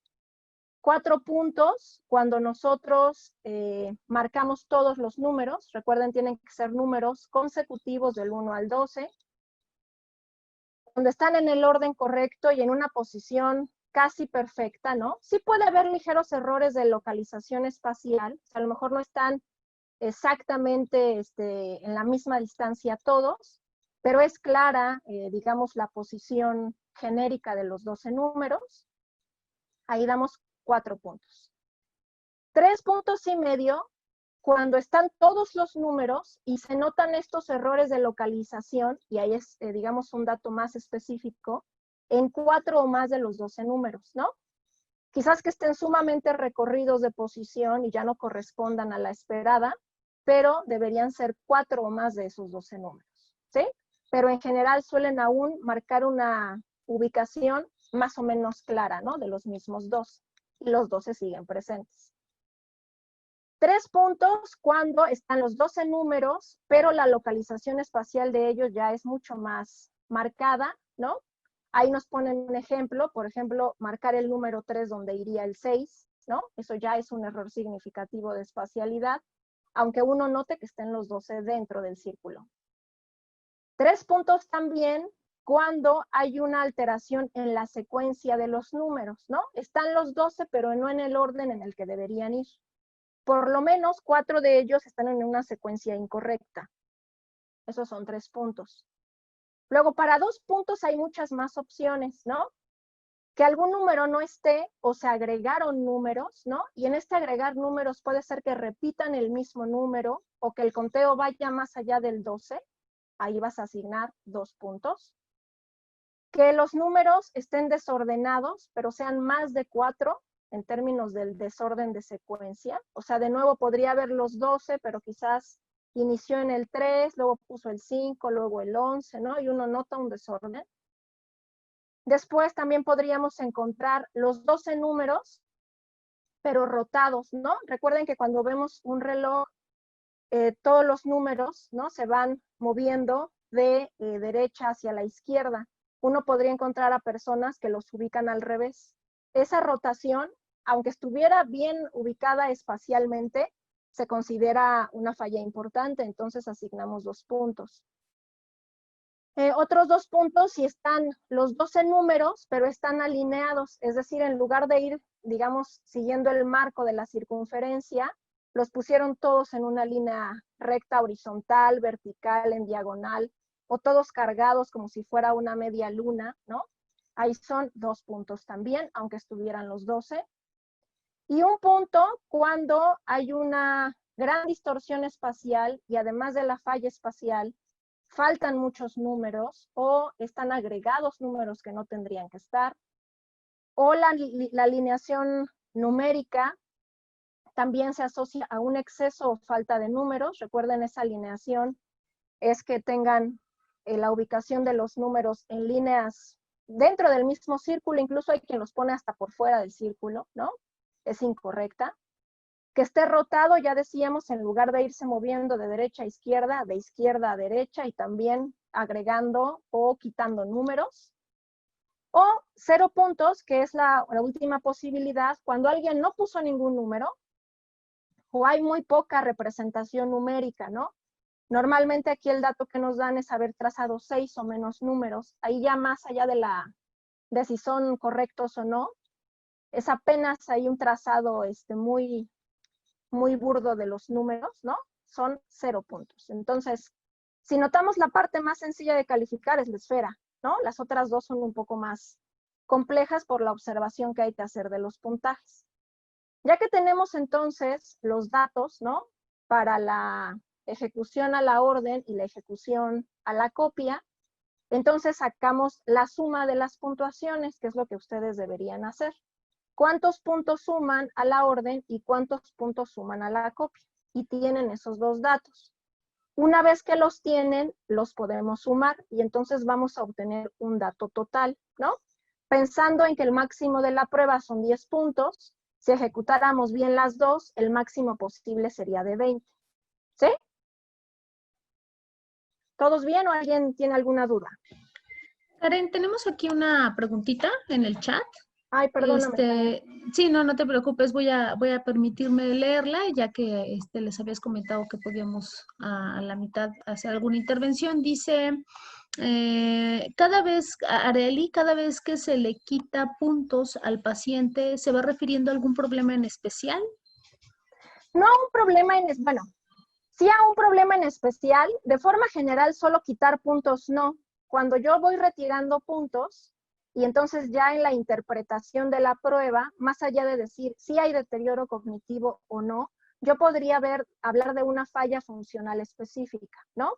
B: 4 puntos cuando nosotros marcamos todos los números. Recuerden, tienen que ser números consecutivos del 1 al 12. Cuando están en el orden correcto y en una posición casi perfecta, ¿no? Sí puede haber ligeros errores de localización espacial, o sea, a lo mejor no están exactamente en la misma distancia todos, pero es clara, digamos, la posición genérica de los 12 números. Ahí damos 4 puntos. 3 puntos y medio cuando están todos los números y se notan estos errores de localización, y ahí es, digamos, un dato más específico, en 4 o más de los 12 números, ¿no? Quizás que estén sumamente recorridos de posición y ya no correspondan a la esperada, pero deberían ser 4 o más de esos 12 números, ¿sí? Pero en general suelen aún marcar una ubicación más o menos clara, ¿no? De los mismos 12, y los 12 siguen presentes. 3 puntos cuando están los 12 números, pero la localización espacial de ellos ya es mucho más marcada, ¿no? Ahí nos ponen un ejemplo, por ejemplo, marcar el número 3 donde iría el 6, ¿no? Eso ya es un error significativo de espacialidad, aunque uno note que estén los 12 dentro del círculo. 3 puntos también cuando hay una alteración en la secuencia de los números, ¿no? Están los 12, pero no en el orden en el que deberían ir. Por lo menos 4 de ellos están en una secuencia incorrecta. Esos son 3 puntos. Luego, para 2 puntos hay muchas más opciones, ¿no? Que algún número no esté o se agregaron números, ¿no? Y en este agregar números puede ser que repitan el mismo número o que el conteo vaya más allá del 12. Ahí vas a asignar 2 puntos. Que los números estén desordenados, pero sean más de 4 en términos del desorden de secuencia. O sea, de nuevo podría haber los 12, pero quizás inició en el 3, luego puso el 5, luego el 11, ¿no? Y uno nota un desorden. Después también podríamos encontrar los 12 números, pero rotados, ¿no? Recuerden que cuando vemos un reloj, todos los números, ¿no? Se van moviendo de derecha hacia la izquierda. Uno podría encontrar a personas que los ubican al revés. Esa rotación, aunque estuviera bien ubicada espacialmente, se considera una falla importante, entonces asignamos 2 puntos. Otros 2 puntos si están los 12 números, pero están alineados, es decir, en lugar de ir, digamos, siguiendo el marco de la circunferencia, los pusieron todos en una línea recta, horizontal, vertical, en diagonal, o todos cargados como si fuera una media luna, ¿no? Ahí son 2 puntos también, aunque estuvieran los 12. Y un punto cuando hay una gran distorsión espacial y además de la falla espacial, faltan muchos números o están agregados números que no tendrían que estar, o la alineación numérica también se asocia a un exceso o falta de números. Recuerden, esa alineación es que tengan la ubicación de los números en líneas dentro del mismo círculo, incluso hay quien los pone hasta por fuera del círculo, ¿no? Es incorrecta. Que esté rotado, ya decíamos, en lugar de irse moviendo de derecha a izquierda, de izquierda a derecha, y también agregando o quitando números. O 0 puntos, que es la última posibilidad, cuando alguien no puso ningún número, o hay muy poca representación numérica, ¿no? Normalmente aquí el dato que nos dan es haber trazado 6 o menos números. Ahí ya más allá de si son correctos o no, es apenas hay un trazado muy burdo de los números, ¿no? Son 0 puntos. Entonces, si notamos, la parte más sencilla de calificar es la esfera, ¿no? Las otras 2 son un poco más complejas por la observación que hay que hacer de los puntajes. Ya que tenemos entonces los datos, ¿no? Para la ejecución a la orden y la ejecución a la copia, entonces sacamos la suma de las puntuaciones, que es lo que ustedes deberían hacer. ¿Cuántos puntos suman a la orden y cuántos puntos suman a la copia? Y tienen esos 2 datos. Una vez que los tienen, los podemos sumar y entonces vamos a obtener un dato total, ¿no? Pensando en que el máximo de la prueba son 10 puntos, si ejecutáramos bien las 2, el máximo posible sería de 20. ¿Sí? ¿Todos bien o alguien tiene alguna duda?
A: Karen, tenemos aquí una preguntita en el chat.
B: Ay, perdóname.
A: Sí, no te preocupes, voy a permitirme leerla, ya que les habías comentado que podíamos a la mitad hacer alguna intervención. Dice, Areli, cada vez que se le quita puntos al paciente, ¿se va refiriendo a algún problema en especial?
B: No a un problema bueno, sí a un problema en especial. De forma general, solo quitar puntos no. Cuando yo voy retirando puntos, y entonces ya en la interpretación de la prueba, más allá de decir si hay deterioro cognitivo o no, yo podría hablar de una falla funcional específica, ¿no?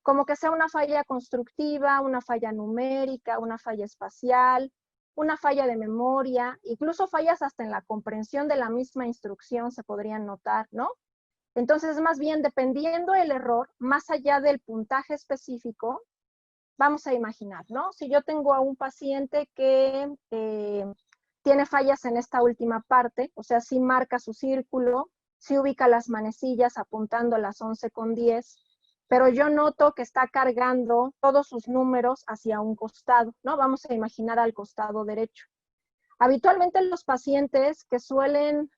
B: Como que sea una falla constructiva, una falla numérica, una falla espacial, una falla de memoria, incluso fallas hasta en la comprensión de la misma instrucción se podrían notar, ¿no? Entonces, más bien, dependiendo del error, más allá del puntaje específico, vamos a imaginar, ¿no? Si yo tengo a un paciente que tiene fallas en esta última parte, o sea, sí marca su círculo, sí ubica las manecillas apuntando a las 11:10, pero yo noto que está cargando todos sus números hacia un costado, ¿no? Vamos a imaginar al costado derecho. Habitualmente los pacientes que suelen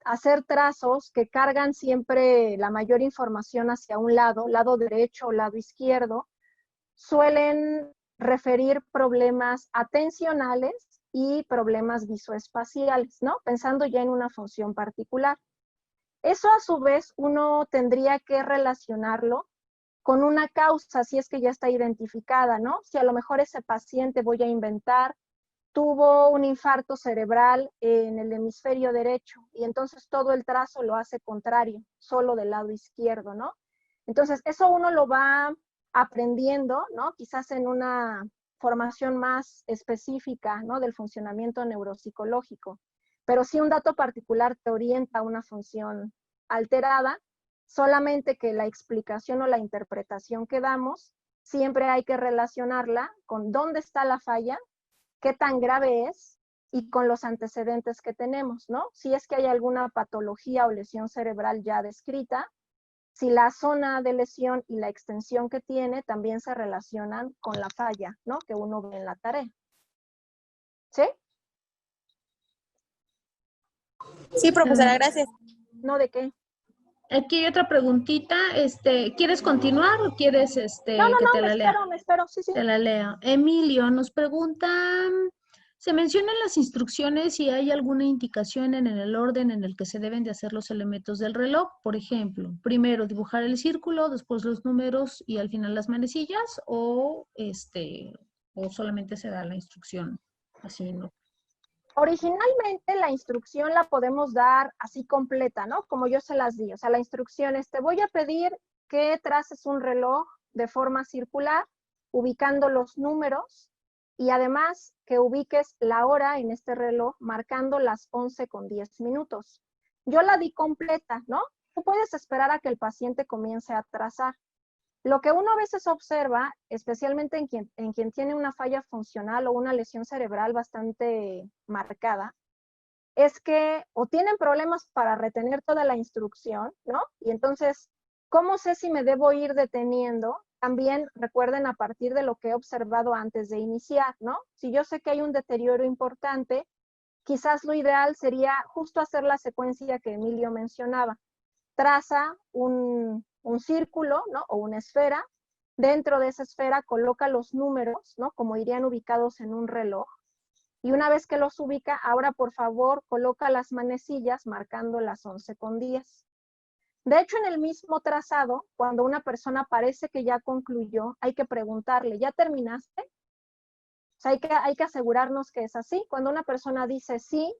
B: hacer trazos que cargan siempre la mayor información hacia un lado derecho o lado izquierdo, suelen referir problemas atencionales y problemas visoespaciales, ¿no? Pensando ya en una función particular. Eso a su vez uno tendría que relacionarlo con una causa, si es que ya está identificada, ¿no? Si a lo mejor ese paciente, voy a inventar, tuvo un infarto cerebral en el hemisferio derecho y entonces todo el trazo lo hace contrario, solo del lado izquierdo, ¿no? Entonces eso uno lo va aprendiendo, ¿no? Quizás en una formación más específica, ¿no? Del funcionamiento neuropsicológico. Pero si un dato particular te orienta a una función alterada, solamente que la explicación o la interpretación que damos siempre hay que relacionarla con dónde está la falla, qué tan grave es y con los antecedentes que tenemos, ¿no? Si es que hay alguna patología o lesión cerebral ya descrita, si la zona de lesión y la extensión que tiene también se relacionan con la falla, ¿no? Que uno ve en la tarea. ¿Sí?
E: Sí, profesora, gracias.
B: ¿No de qué?
A: Aquí hay otra preguntita. ¿Quieres continuar o quieres
B: No,
A: que te la lea?
B: me espero, sí, sí.
A: Te la lea. Emilio nos pregunta, ¿se mencionan las instrucciones si hay alguna indicación en el orden en el que se deben de hacer los elementos del reloj? Por ejemplo, primero dibujar el círculo, después los números y al final las manecillas, o solamente se da la instrucción así, ¿no?
B: Originalmente la instrucción la podemos dar así completa, ¿no? Como yo se las di. O sea, la instrucción es, te voy a pedir que traces un reloj de forma circular, ubicando los números y además que ubiques la hora en este reloj marcando las 11:10. Yo la di completa, ¿no? Tú puedes esperar a que el paciente comience a trazar. Lo que uno a veces observa, especialmente en quien tiene una falla funcional o una lesión cerebral bastante marcada, es que o tienen problemas para retener toda la instrucción, ¿no? Y entonces, ¿cómo sé si me debo ir deteniendo? También recuerden a partir de lo que he observado antes de iniciar, ¿no? Si yo sé que hay un deterioro importante, quizás lo ideal sería justo hacer la secuencia que Emilio mencionaba. Traza un círculo, ¿no? O una esfera. Dentro de esa esfera coloca los números, ¿no? Como irían ubicados en un reloj. Y una vez que los ubica, ahora por favor coloca las manecillas marcando las 11:10. De hecho, en el mismo trazado, cuando una persona parece que ya concluyó, hay que preguntarle, ¿ya terminaste? O sea, hay que asegurarnos que es así. Cuando una persona dice sí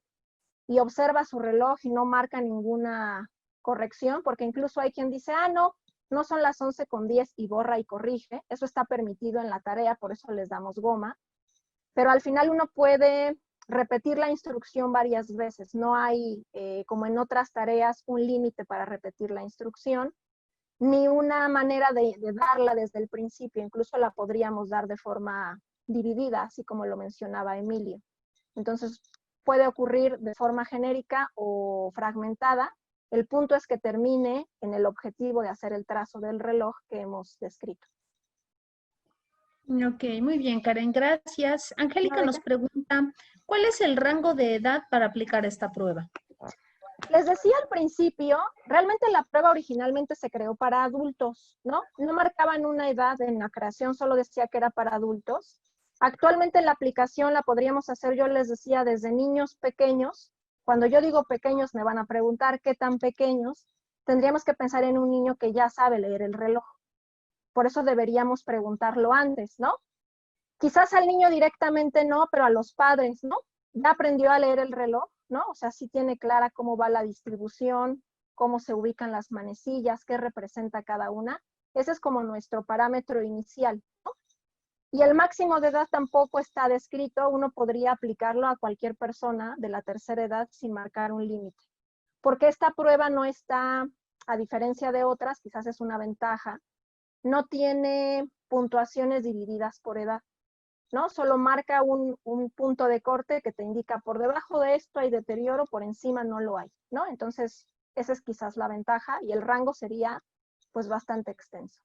B: y observa su reloj y no marca ninguna corrección, porque incluso hay quien dice, no son las 11:10 y borra y corrige. Eso está permitido en la tarea, por eso les damos goma. Pero al final uno puede repetir la instrucción varias veces. No hay, como en otras tareas, un límite para repetir la instrucción, ni una manera de darla desde el principio. Incluso la podríamos dar de forma dividida, así como lo mencionaba Emilio. Entonces, puede ocurrir de forma genérica o fragmentada. El punto es que termine en el objetivo de hacer el trazo del reloj que hemos descrito.
A: Ok, muy bien, Karen, gracias. Angélica
B: No,
A: nos pregunta, ¿cuál es el rango de edad para aplicar esta prueba?
B: Les decía al principio, realmente la prueba originalmente se creó para adultos, ¿no? No marcaban una edad en la creación, solo decía que era para adultos. Actualmente la aplicación la podríamos hacer, yo les decía, desde niños pequeños. Cuando yo digo pequeños me van a preguntar qué tan pequeños. Tendríamos que pensar en un niño que ya sabe leer el reloj. Por eso deberíamos preguntarlo antes, ¿no? Quizás al niño directamente no, pero a los padres, ¿no? Ya aprendió a leer el reloj, ¿no? O sea, sí tiene clara cómo va la distribución, cómo se ubican las manecillas, qué representa cada una. Ese es como nuestro parámetro inicial, ¿no? Y el máximo de edad tampoco está descrito. Uno podría aplicarlo a cualquier persona de la tercera edad sin marcar un límite. Porque esta prueba no está, a diferencia de otras, quizás es una ventaja, no tiene puntuaciones divididas por edad, ¿no? Solo marca un punto de corte que te indica por debajo de esto hay deterioro, por encima no lo hay, ¿no? Entonces, esa es quizás la ventaja y el rango sería pues bastante extenso.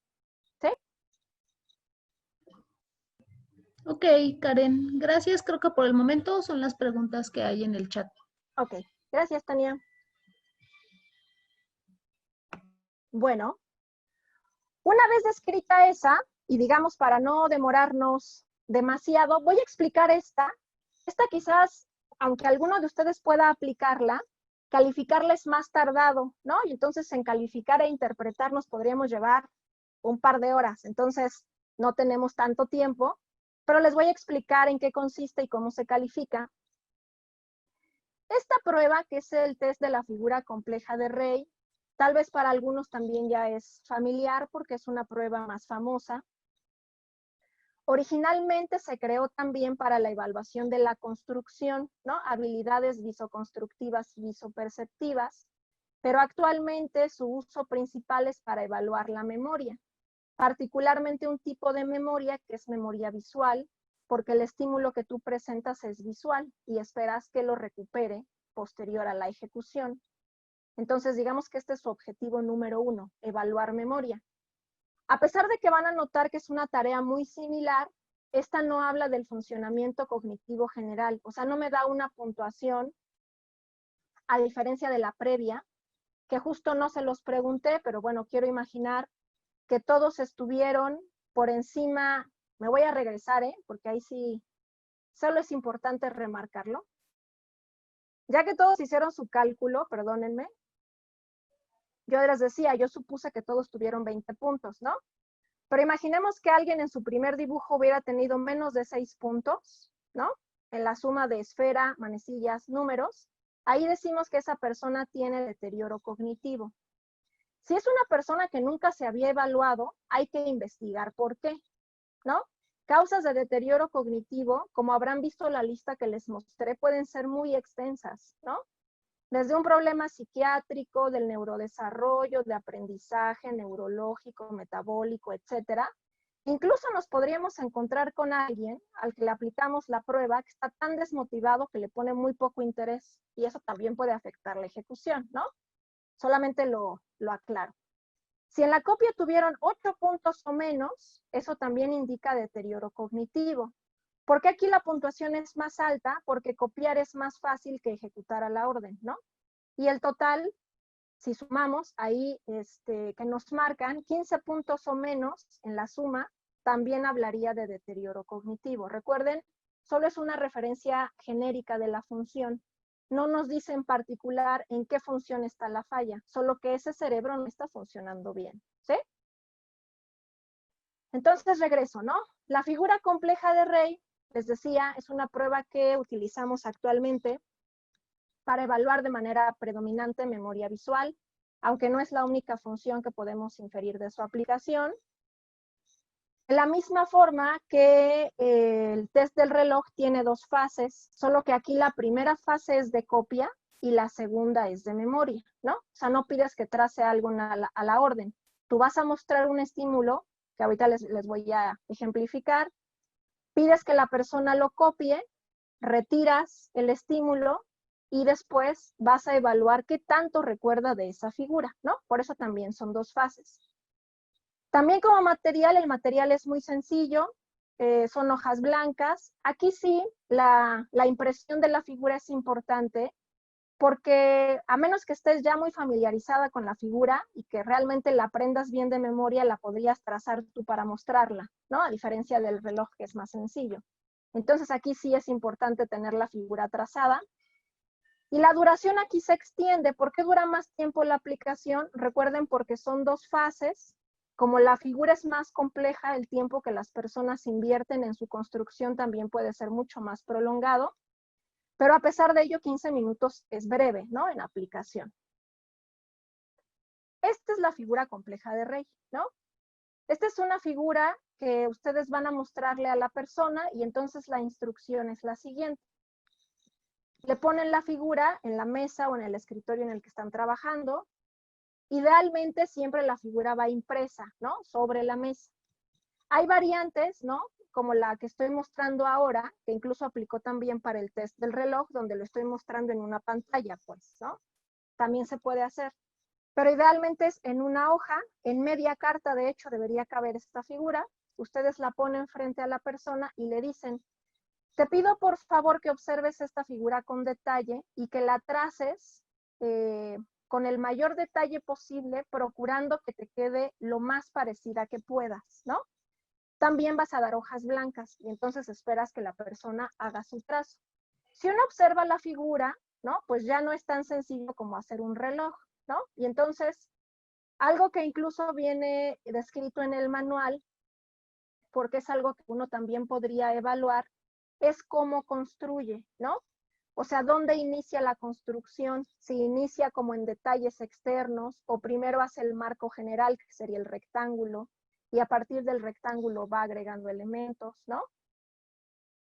B: ¿Sí?
A: Ok, Karen, gracias. Creo que por el momento son las preguntas que hay en el chat.
B: Ok, gracias, Tania. Bueno, una vez descrita esa, y digamos para no demorarnos demasiado, voy a explicar esta. Esta quizás, aunque alguno de ustedes pueda aplicarla, calificarla es más tardado, ¿no? Y entonces en calificar e interpretar nos podríamos llevar un par de horas. Entonces no tenemos tanto tiempo, pero les voy a explicar en qué consiste y cómo se califica. Esta prueba, que es el test de la figura compleja de Rey, tal vez para algunos también ya es familiar porque es una prueba más famosa. Originalmente se creó también para la evaluación de la construcción, ¿no? Habilidades visoconstructivas y visoperceptivas. pero actualmente su uso principal es para evaluar la memoria, particularmente un tipo de memoria que es memoria visual, porque el estímulo que tú presentas es visual y esperas que lo recupere posterior a la ejecución. Entonces, digamos que este es su objetivo número 1, evaluar memoria. A pesar de que van a notar que es una tarea muy similar, esta no habla del funcionamiento cognitivo general, o sea, no me da una puntuación, a diferencia de la previa, que justo no se los pregunté, pero bueno, quiero imaginar que todos estuvieron por encima. Me voy a regresar, porque ahí sí, solo es importante remarcarlo. Ya que todos hicieron su cálculo, perdónenme, yo les decía, yo supuse que todos tuvieron 20 puntos, ¿no? Pero imaginemos que alguien en su primer dibujo hubiera tenido menos de 6 puntos, ¿no? En la suma de esfera, manecillas, números. Ahí decimos que esa persona tiene deterioro cognitivo. Si es una persona que nunca se había evaluado, hay que investigar por qué, ¿no? Causas de deterioro cognitivo, como habrán visto la lista que les mostré, pueden ser muy extensas, ¿no? Desde un problema psiquiátrico, del neurodesarrollo, de aprendizaje, neurológico, metabólico, etcétera. Incluso nos podríamos encontrar con alguien al que le aplicamos la prueba que está tan desmotivado que le pone muy poco interés, y eso también puede afectar la ejecución, ¿no? Solamente lo aclaro. Si en la copia tuvieron 8 puntos o menos, eso también indica deterioro cognitivo. ¿Por qué aquí la puntuación es más alta? Porque copiar es más fácil que ejecutar a la orden, ¿no? Y el total, si sumamos ahí que nos marcan 15 puntos o menos en la suma, también hablaría de deterioro cognitivo. Recuerden, solo es una referencia genérica de la función. No nos dice en particular en qué función está la falla, solo que ese cerebro no está funcionando bien, ¿sí? Entonces regreso, ¿no? La figura compleja de Rey, les decía, es una prueba que utilizamos actualmente para evaluar de manera predominante memoria visual, aunque no es la única función que podemos inferir de su aplicación. De la misma forma que el test del reloj tiene 2 fases, solo que aquí la primera fase es de copia y la segunda es de memoria, ¿no? O sea, no pides que trace algo a la orden. Tú vas a mostrar un estímulo, que ahorita les voy a ejemplificar, pides que la persona lo copie, retiras el estímulo y después vas a evaluar qué tanto recuerda de esa figura, ¿no? Por eso también son 2 fases. También como material, el material es muy sencillo, son hojas blancas. Aquí sí, la impresión de la figura es importante porque a menos que estés ya muy familiarizada con la figura y que realmente la aprendas bien de memoria, la podrías trazar tú para mostrarla, ¿no? A diferencia del reloj, que es más sencillo. Entonces aquí sí es importante tener la figura trazada. Y la duración aquí se extiende. ¿Por qué dura más tiempo la aplicación? Recuerden, porque son 2 fases. Como la figura es más compleja, el tiempo que las personas invierten en su construcción también puede ser mucho más prolongado. Pero a pesar de ello, 15 minutos es breve, ¿no? En aplicación. Esta es la figura compleja de Rey, ¿no? Esta es una figura que ustedes van a mostrarle a la persona y entonces la instrucción es la siguiente. Le ponen la figura en la mesa o en el escritorio en el que están trabajando. Idealmente siempre la figura va impresa, ¿no? Sobre la mesa. Hay variantes, ¿no? Como la que estoy mostrando ahora, que incluso aplicó también para el test del reloj, donde lo estoy mostrando en una pantalla, pues, ¿no? También se puede hacer. Pero idealmente es en una hoja, en media carta, de hecho, debería caber esta figura. Ustedes la ponen frente a la persona y le dicen, te pido por favor que observes esta figura con detalle y que la traces con el mayor detalle posible, procurando que te quede lo más parecida que puedas, ¿no? También vas a dar hojas blancas y entonces esperas que la persona haga su trazo. Si uno observa la figura, ¿no? Pues ya no es tan sencillo como hacer un reloj, ¿no? Y entonces, algo que incluso viene descrito en el manual, porque es algo que uno también podría evaluar, es cómo construye, ¿no? O sea, ¿dónde inicia la construcción? Si inicia como en detalles externos o primero hace el marco general, que sería el rectángulo, y a partir del rectángulo va agregando elementos, ¿no?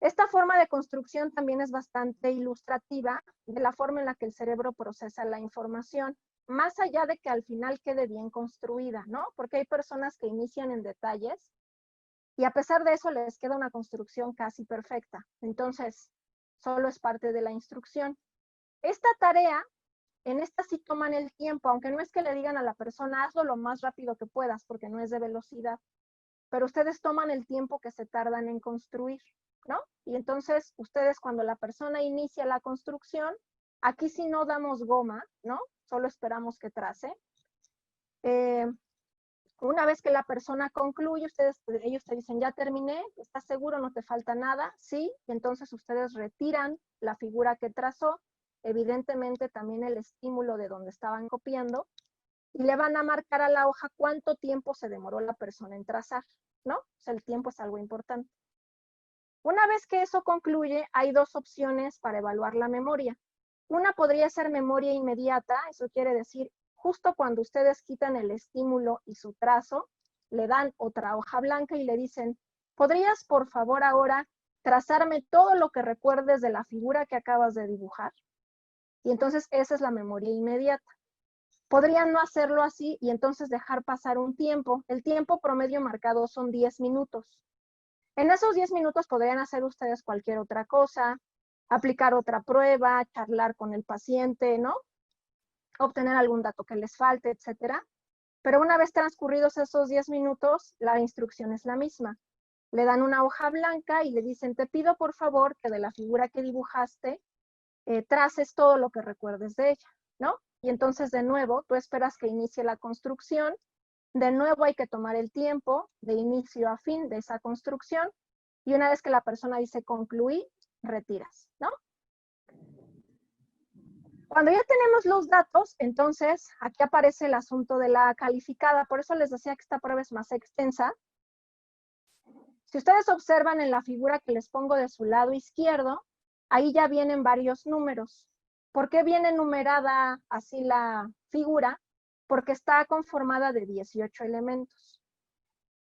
B: Esta forma de construcción también es bastante ilustrativa de la forma en la que el cerebro procesa la información. más allá de que al final quede bien construida, ¿no? Porque hay personas que inician en detalles y a pesar de eso les queda una construcción casi perfecta. Entonces, solo es parte de la instrucción. Esta tarea, en esta sí toman el tiempo, aunque no es que le digan a la persona, hazlo lo más rápido que puedas, porque no es de velocidad, pero ustedes toman el tiempo que se tardan en construir, ¿no? Y entonces, ustedes cuando la persona inicia la construcción, aquí sí no damos goma, ¿no? Solo esperamos que trace. Una vez que la persona concluye, ellos te dicen, ya terminé, ¿estás seguro? ¿No te falta nada? Sí, y entonces ustedes retiran la figura que trazó, evidentemente también el estímulo de donde estaban copiando, y le van a marcar a la hoja cuánto tiempo se demoró la persona en trazar, ¿no? O sea, el tiempo es algo importante. Una vez que eso concluye, hay dos opciones para evaluar la memoria. Una podría ser memoria inmediata, eso quiere decir, justo cuando ustedes quitan el estímulo y su trazo, le dan otra hoja blanca y le dicen, ¿podrías por favor ahora trazarme todo lo que recuerdes de la figura que acabas de dibujar? Y entonces esa es la memoria inmediata. Podrían no hacerlo así y entonces dejar pasar un tiempo. El tiempo promedio marcado son 10 minutos. En esos 10 minutos podrían hacer ustedes cualquier otra cosa, aplicar otra prueba, charlar con el paciente, ¿no? Obtener algún dato que les falte, etcétera. Pero una vez transcurridos esos 10 minutos, la instrucción es la misma. Le dan una hoja blanca y le dicen, te pido por favor que de la figura que dibujaste, traces todo lo que recuerdes de ella, ¿no? Y entonces de nuevo, tú esperas que inicie la construcción, de nuevo hay que tomar el tiempo de inicio a fin de esa construcción, y una vez que la persona dice concluí, retiras, ¿no? Cuando ya tenemos los datos, entonces aquí aparece el asunto de la calificada, por eso les decía que esta prueba es más extensa. Si ustedes observan en la figura que les pongo de su lado izquierdo, ahí ya vienen varios números. ¿Por qué viene numerada así la figura? Porque está conformada de 18 elementos.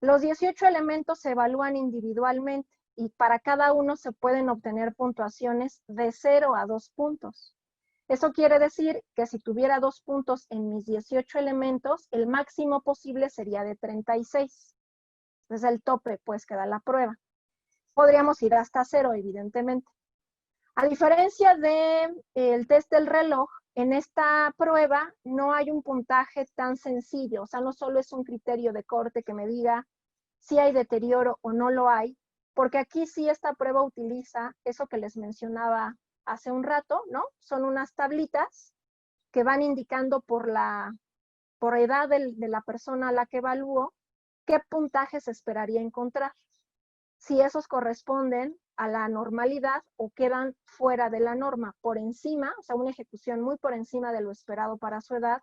B: Los 18 elementos se evalúan individualmente y para cada uno se pueden obtener puntuaciones de 0 a 2 puntos. Eso quiere decir que si tuviera 2 puntos en mis 18 elementos, el máximo posible sería de 36. Es el tope, pues, que da la prueba. Podríamos ir hasta 0, evidentemente. A diferencia del test del reloj, en esta prueba no hay un puntaje tan sencillo, o sea, no solo es un criterio de corte que me diga si hay deterioro o no lo hay, porque aquí sí esta prueba utiliza eso que les mencionaba hace un rato, ¿no? Son unas tablitas que van indicando por edad de la persona a la que evalúo qué puntaje se esperaría encontrar. Si esos corresponden a la normalidad o quedan fuera de la norma, por encima, o sea, una ejecución muy por encima de lo esperado para su edad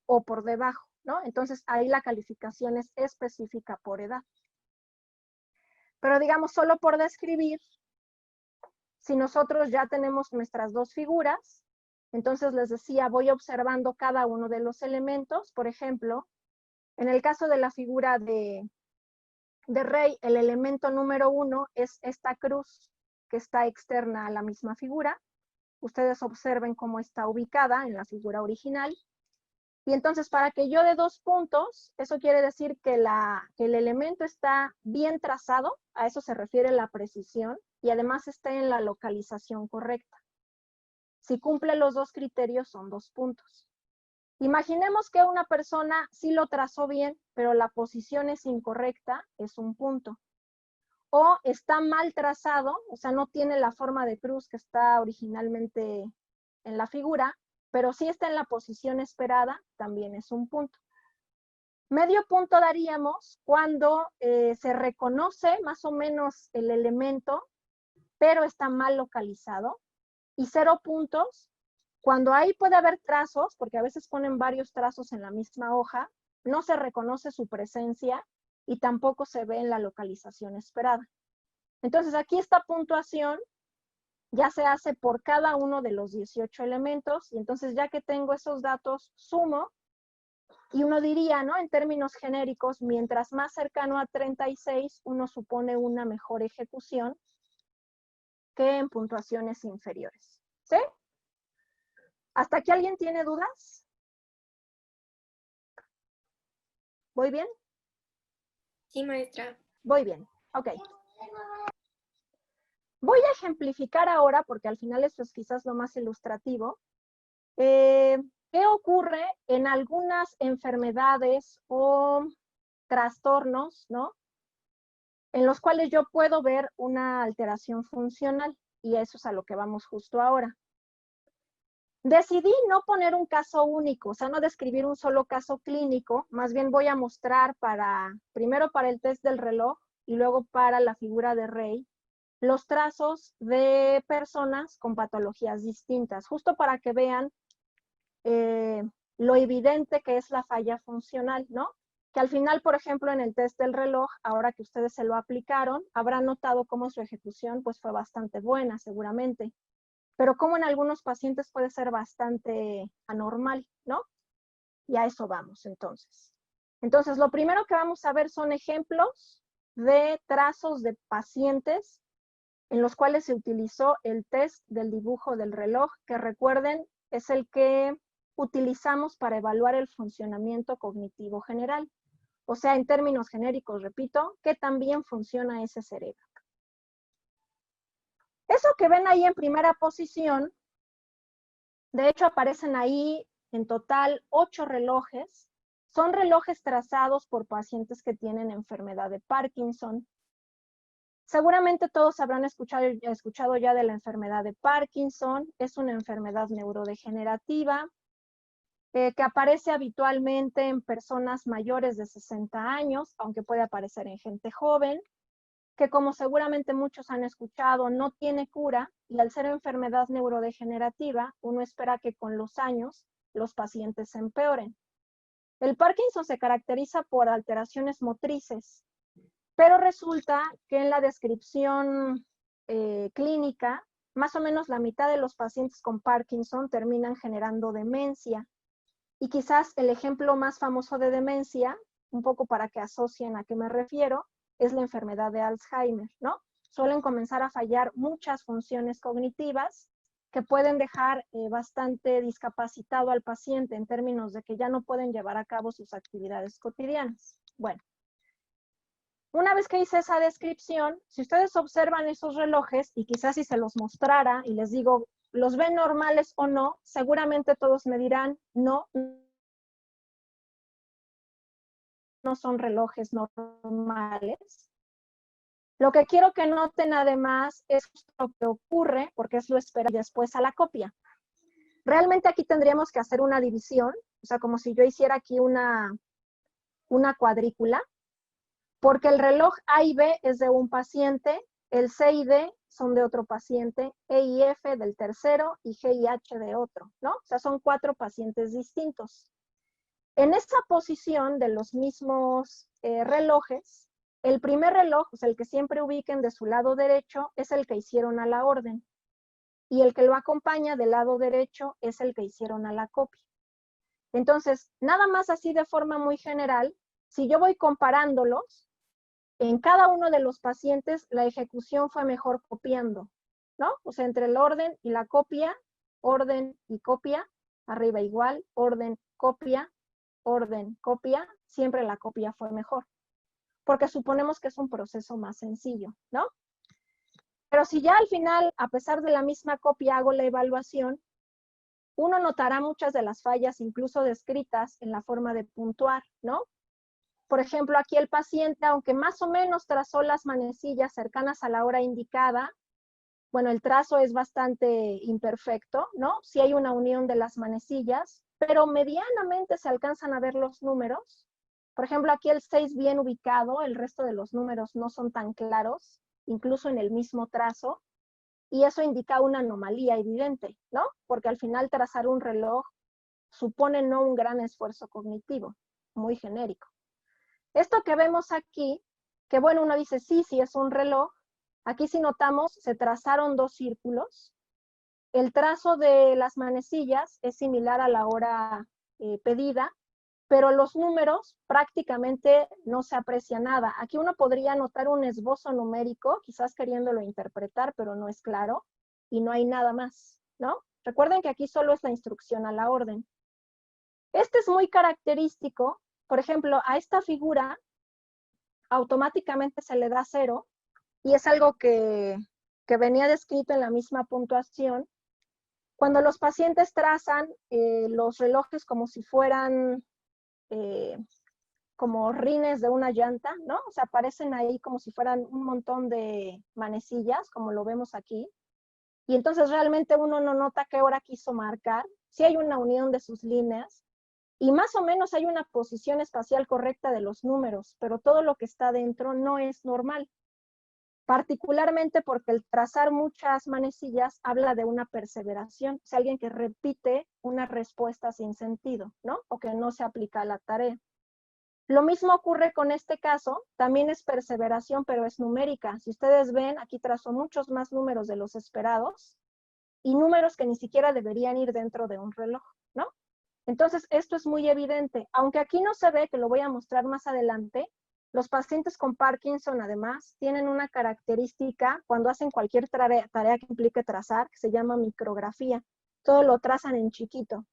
B: o por debajo, ¿no? Entonces ahí la calificación es específica por edad. Pero digamos, solo por describir, si nosotros ya tenemos nuestras dos figuras, entonces les decía, voy observando cada uno de los elementos. Por ejemplo, en el caso de la figura de rey, el elemento número 1 es esta cruz que está externa a la misma figura. Ustedes observen cómo está ubicada en la figura original. Y entonces, para que yo dé 2 puntos, eso quiere decir que el elemento está bien trazado, a eso se refiere la precisión, y además está en la localización correcta. Si cumple los dos criterios, son 2 puntos. Imaginemos que una persona sí lo trazó bien, pero la posición es incorrecta, es 1 punto. O está mal trazado, o sea, no tiene la forma de cruz que está originalmente en la figura, pero sí está en la posición esperada, también es 1 punto. Medio punto daríamos cuando se reconoce más o menos el elemento, pero está mal localizado. Y 0 puntos cuando ahí puede haber trazos, porque a veces ponen varios trazos en la misma hoja, no se reconoce su presencia y tampoco se ve en la localización esperada. Entonces aquí esta puntuación ya se hace por cada uno de los 18 elementos, y entonces ya que tengo esos datos, sumo, y uno diría, ¿no? En términos genéricos, mientras más cercano a 36, uno supone una mejor ejecución que en puntuaciones inferiores. ¿Sí? ¿Hasta aquí alguien tiene dudas? ¿Voy bien?
E: Sí, maestra.
B: Voy bien, ok. Voy a ejemplificar ahora, porque al final esto es quizás lo más ilustrativo, qué ocurre en algunas enfermedades o trastornos, ¿no? En los cuales yo puedo ver una alteración funcional, y eso es a lo que vamos justo ahora. Decidí no poner un caso único, o sea, no describir un solo caso clínico, más bien voy a mostrar primero para el test del reloj y luego para la figura de Rey, los trazos de personas con patologías distintas, justo para que vean lo evidente que es la falla funcional, ¿no? Que al final, por ejemplo, en el test del reloj, ahora que ustedes se lo aplicaron, habrán notado cómo su ejecución pues, fue bastante buena, seguramente. Pero como en algunos pacientes puede ser bastante anormal, ¿no? Y a eso vamos, entonces. Entonces, lo primero que vamos a ver son ejemplos de trazos de pacientes en los cuales se utilizó el test del dibujo del reloj, que recuerden, es el que utilizamos para evaluar el funcionamiento cognitivo general. O sea, en términos genéricos, repito, que también funciona ese cerebro. Eso que ven ahí en primera posición, de hecho aparecen ahí en total 8 relojes. Son relojes trazados por pacientes que tienen enfermedad de Parkinson. Seguramente todos habrán escuchado ya de la enfermedad de Parkinson. Es una enfermedad neurodegenerativa que aparece habitualmente en personas mayores de 60 años, aunque puede aparecer en gente joven, que como seguramente muchos han escuchado, no tiene cura, y al ser enfermedad neurodegenerativa, uno espera que con los años los pacientes se empeoren. El Parkinson se caracteriza por alteraciones motrices, pero resulta que en la descripción clínica, más o menos la mitad de los pacientes con Parkinson terminan generando demencia. Y quizás el ejemplo más famoso de demencia, un poco para que asocien a qué me refiero, es la enfermedad de Alzheimer, ¿no? Suelen comenzar a fallar muchas funciones cognitivas que pueden dejar bastante discapacitado al paciente en términos de que ya no pueden llevar a cabo sus actividades cotidianas. Bueno, una vez que hice esa descripción, si ustedes observan esos relojes, y quizás si se los mostrara y les digo, ¿los ven normales o no? Seguramente todos me dirán, no, no son relojes normales. Lo que quiero que noten además es lo que ocurre, porque es lo espera después a la copia. Realmente aquí tendríamos que hacer una división, o sea, como si yo hiciera aquí una cuadrícula, porque el reloj A y B es de un paciente, el C y D son de otro paciente, E y F del tercero y G y H de otro, ¿no? O sea, son 4 pacientes distintos. En esa posición de los mismos relojes, el primer reloj, o sea, el que siempre ubiquen de su lado derecho, es el que hicieron a la orden. Y el que lo acompaña del lado derecho es el que hicieron a la copia. Entonces, nada más así de forma muy general, si yo voy comparándolos, en cada uno de los pacientes la ejecución fue mejor copiando, ¿no? O sea, entre el orden y la copia, orden y copia, arriba igual, orden, copia, siempre la copia fue mejor, porque suponemos que es un proceso más sencillo, ¿no? Pero si ya al final, a pesar de la misma copia, hago la evaluación, uno notará muchas de las fallas, incluso descritas en la forma de puntuar, ¿no? Por ejemplo, aquí el paciente, aunque más o menos trazó las manecillas cercanas a la hora indicada, bueno, el trazo es bastante imperfecto, ¿no? Sí hay una unión de las manecillas, pero medianamente se alcanzan a ver los números. Por ejemplo, aquí el 6 bien ubicado, el resto de los números no son tan claros, incluso en el mismo trazo, y eso indica una anomalía evidente, ¿no? Porque al final trazar un reloj supone no un gran esfuerzo cognitivo, muy genérico. Esto que vemos aquí, que bueno, uno dice, sí, sí es un reloj, aquí si notamos, se trazaron 2 círculos. El trazo de las manecillas es similar a la hora pedida, pero los números prácticamente no se aprecia nada. Aquí uno podría notar un esbozo numérico, quizás queriéndolo interpretar, pero no es claro, y no hay nada más, ¿no? Recuerden que aquí solo es la instrucción a la orden. Este es muy característico Por ejemplo, a esta figura automáticamente se le da 0 y es algo que venía descrito en la misma puntuación. Cuando los pacientes trazan los relojes como si fueran como rines de una llanta, ¿no? O sea, aparecen ahí como si fueran un montón de manecillas, como lo vemos aquí. Y entonces realmente uno no nota qué hora quiso marcar, si hay una unión de sus líneas, y más o menos hay una posición espacial correcta de los números, pero todo lo que está dentro no es normal. Particularmente porque el trazar muchas manecillas habla de una perseveración, es alguien que repite una respuesta sin sentido, ¿no? O que no se aplica a la tarea. Lo mismo ocurre con este caso, también es perseveración, pero es numérica. Si ustedes ven, aquí trazo muchos más números de los esperados y números que ni siquiera deberían ir dentro de un reloj, ¿no? Entonces, esto es muy evidente. Aunque aquí no se ve, que lo voy a mostrar más adelante, los pacientes con Parkinson, además, tienen una característica cuando hacen cualquier tarea que implique trazar, que se llama micrografía. Todo lo trazan en chiquito.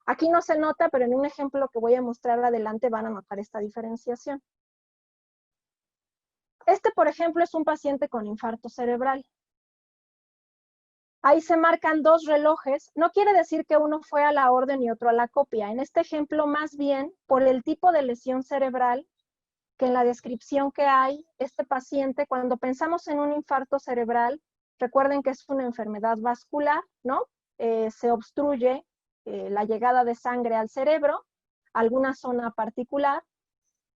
B: Aquí no se nota, pero en un ejemplo que voy a mostrar adelante van a notar esta diferenciación. Este, por ejemplo, es un paciente con infarto cerebral. Ahí se marcan 2 relojes. No quiere decir que uno fue a la orden y otro a la copia. En este ejemplo, más bien, por el tipo de lesión cerebral, que en la descripción que hay, este paciente, cuando pensamos en un infarto cerebral, recuerden que es una enfermedad vascular, ¿no? Se obstruye la llegada de sangre al cerebro, alguna zona particular,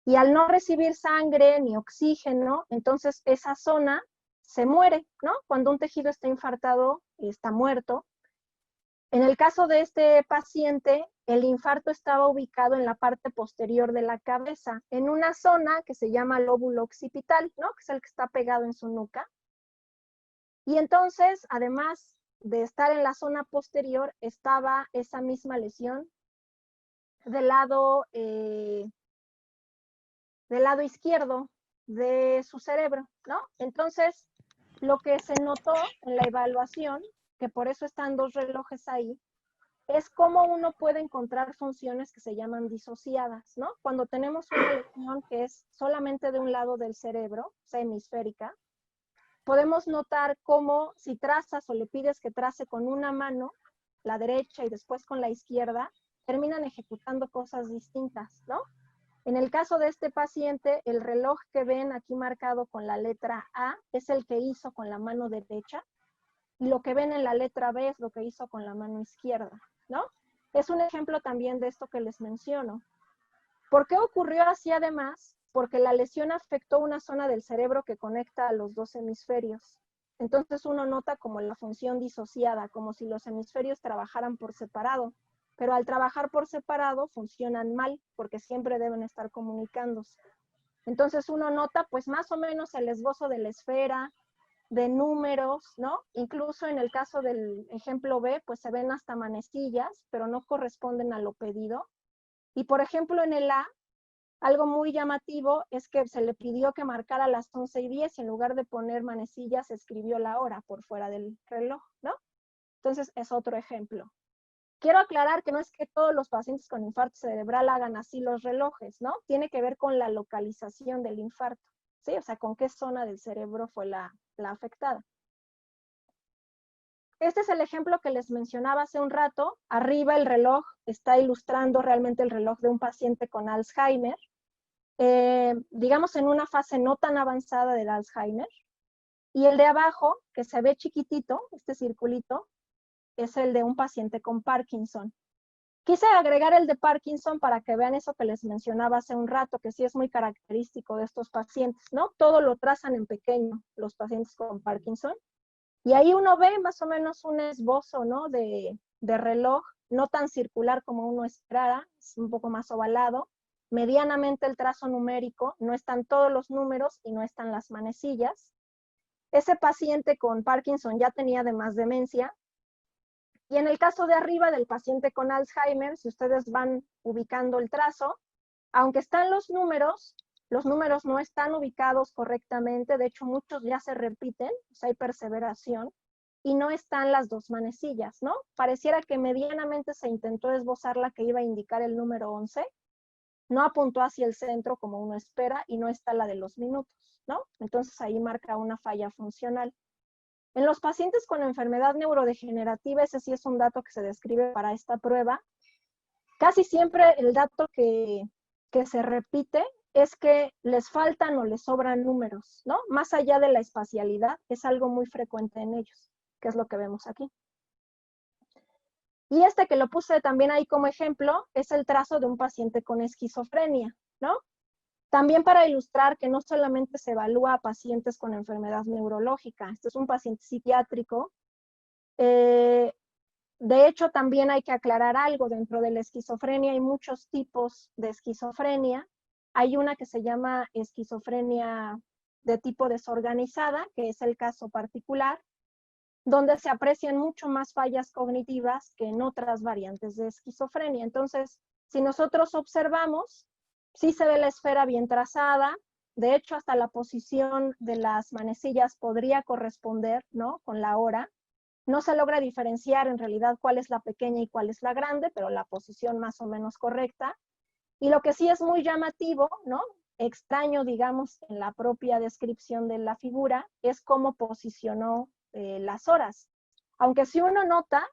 B: y al no recibir sangre ni oxígeno, entonces esa zona se muere, ¿no? Cuando un tejido está infartado, está muerto. En el caso de este paciente, el infarto estaba ubicado en la parte posterior de la cabeza, en una zona que se llama lóbulo occipital, ¿no? Que es el que está pegado en su nuca. Y entonces, además de estar en la zona posterior, estaba esa misma lesión del lado izquierdo de su cerebro, ¿no? Entonces, lo que se notó en la evaluación, que por eso están 2 relojes ahí, es cómo uno puede encontrar funciones que se llaman disociadas, ¿no? Cuando tenemos una lesión que es solamente de un lado del cerebro, o sea, hemisférica, podemos notar cómo si trazas o le pides que trace con una mano, la derecha y después con la izquierda, terminan ejecutando cosas distintas, ¿no? En el caso de este paciente, el reloj que ven aquí marcado con la letra A es el que hizo con la mano derecha y lo que ven en la letra B es lo que hizo con la mano izquierda, ¿no? Es un ejemplo también de esto que les menciono. ¿Por qué ocurrió así además? Porque la lesión afectó una zona del cerebro que conecta a los 2 hemisferios. Entonces uno nota como la función disociada, como si los hemisferios trabajaran por separado. Pero al trabajar por separado funcionan mal porque siempre deben estar comunicándose. Entonces uno nota pues más o menos el esbozo de la esfera, de números, ¿no? Incluso en el caso del ejemplo B, pues se ven hasta manecillas, pero no corresponden a lo pedido. Y por ejemplo en el A, algo muy llamativo es que se le pidió que marcara las 11:10 y en lugar de poner manecillas escribió la hora por fuera del reloj, ¿no? Entonces es otro ejemplo. Quiero aclarar que no es que todos los pacientes con infarto cerebral hagan así los relojes, ¿no? Tiene que ver con la localización del infarto, ¿sí? O sea, con qué zona del cerebro fue la afectada. Este es el ejemplo que les mencionaba hace un rato. Arriba el reloj está ilustrando realmente el reloj de un paciente con Alzheimer, digamos en una fase no tan avanzada del Alzheimer. Y el de abajo, que se ve chiquitito, este circulito, es el de un paciente con Parkinson. Quise agregar el de Parkinson para que vean eso que les mencionaba hace un rato, que sí es muy característico de estos pacientes, ¿no? Todo lo trazan en pequeño, los pacientes con Parkinson. Y ahí uno ve más o menos un esbozo, ¿no? de reloj, no tan circular como uno esperara, es un poco más ovalado, medianamente el trazo numérico, no están todos los números y no están las manecillas. Ese paciente con Parkinson ya tenía además demencia. Y en el caso de arriba del paciente con Alzheimer, si ustedes van ubicando el trazo, aunque están los números no están ubicados correctamente, de hecho muchos ya se repiten, o sea, hay perseveración, y no están las 2 manecillas, ¿no? Pareciera que medianamente se intentó esbozar la que iba a indicar el número 11, no apuntó hacia el centro como uno espera y no está la de los minutos, ¿no? Entonces ahí marca una falla funcional. En los pacientes con enfermedad neurodegenerativa, ese sí es un dato que se describe para esta prueba, casi siempre el dato que se repite es que les faltan o les sobran números, ¿no? Más allá de la espacialidad, es algo muy frecuente en ellos, que es lo que vemos aquí. Y este que lo puse también ahí como ejemplo es el trazo de un paciente con esquizofrenia, ¿no? También para ilustrar que no solamente se evalúa a pacientes con enfermedad neurológica, este es un paciente psiquiátrico. De hecho, también hay que aclarar algo, dentro de la esquizofrenia hay muchos tipos de esquizofrenia. Hay una que se llama esquizofrenia de tipo desorganizada, que es el caso particular, donde se aprecian mucho más fallas cognitivas que en otras variantes de esquizofrenia. Entonces, si nosotros observamos, sí se ve la esfera bien trazada, de hecho, hasta la posición de las manecillas podría corresponder, ¿no?, con la hora. No se logra diferenciar en realidad cuál es la pequeña y cuál es la grande, pero la posición más o menos correcta. Y lo que sí es muy llamativo, ¿no?, extraño, digamos, en la propia descripción de la figura, es cómo posicionó las horas. Aunque si uno nota,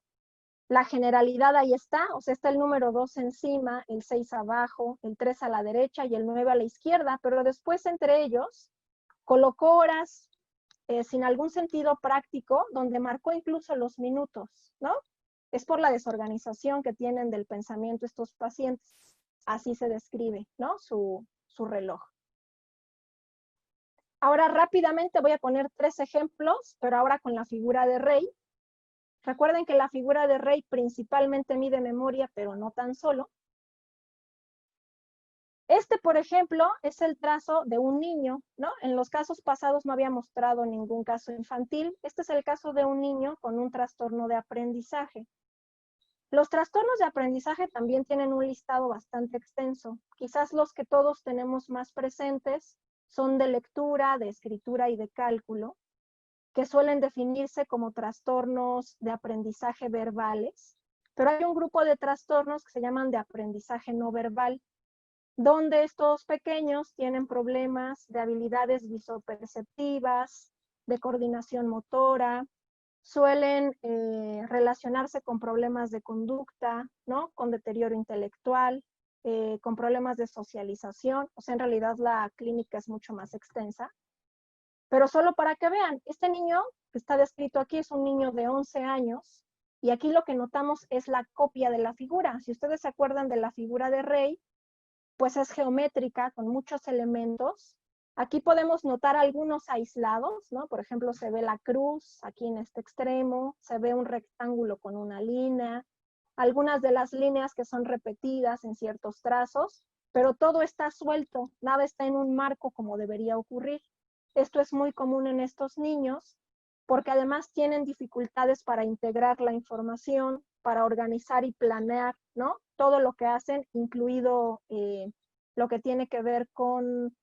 B: la generalidad ahí está, o sea, está el número 2 encima, el 6 abajo, el 3 a la derecha y el 9 a la izquierda, pero después entre ellos colocó horas sin algún sentido práctico, donde marcó incluso los minutos, ¿no? Es por la desorganización que tienen del pensamiento estos pacientes. Así se describe, ¿no?, su reloj. Ahora rápidamente voy a poner 3 ejemplos, pero ahora con la figura de rey. Recuerden que la figura de rey principalmente mide memoria, pero no tan solo. Este, por ejemplo, es el trazo de un niño, ¿no? En los casos pasados no había mostrado ningún caso infantil. Este es el caso de un niño con un trastorno de aprendizaje. Los trastornos de aprendizaje también tienen un listado bastante extenso. Quizás los que todos tenemos más presentes son de lectura, de escritura y de cálculo, que suelen definirse como trastornos de aprendizaje verbales, pero hay un grupo de trastornos que se llaman de aprendizaje no verbal, donde estos pequeños tienen problemas de habilidades visoperceptivas, de coordinación motora, suelen relacionarse con problemas de conducta, ¿no?, con deterioro intelectual, con problemas de socialización. O sea, en realidad la clínica es mucho más extensa. Pero solo para que vean, este niño que está descrito aquí es un niño de 11 años, y aquí lo que notamos es la copia de la figura. Si ustedes se acuerdan de la figura de rey, pues es geométrica con muchos elementos. Aquí podemos notar algunos aislados, ¿no? Por ejemplo, se ve la cruz aquí en este extremo, se ve un rectángulo con una línea, algunas de las líneas que son repetidas en ciertos trazos, pero todo está suelto, nada está en un marco como debería ocurrir. Esto es muy común en estos niños porque además tienen dificultades para integrar la información, para organizar y planear, ¿no?, todo lo que hacen, incluido lo que tiene que ver con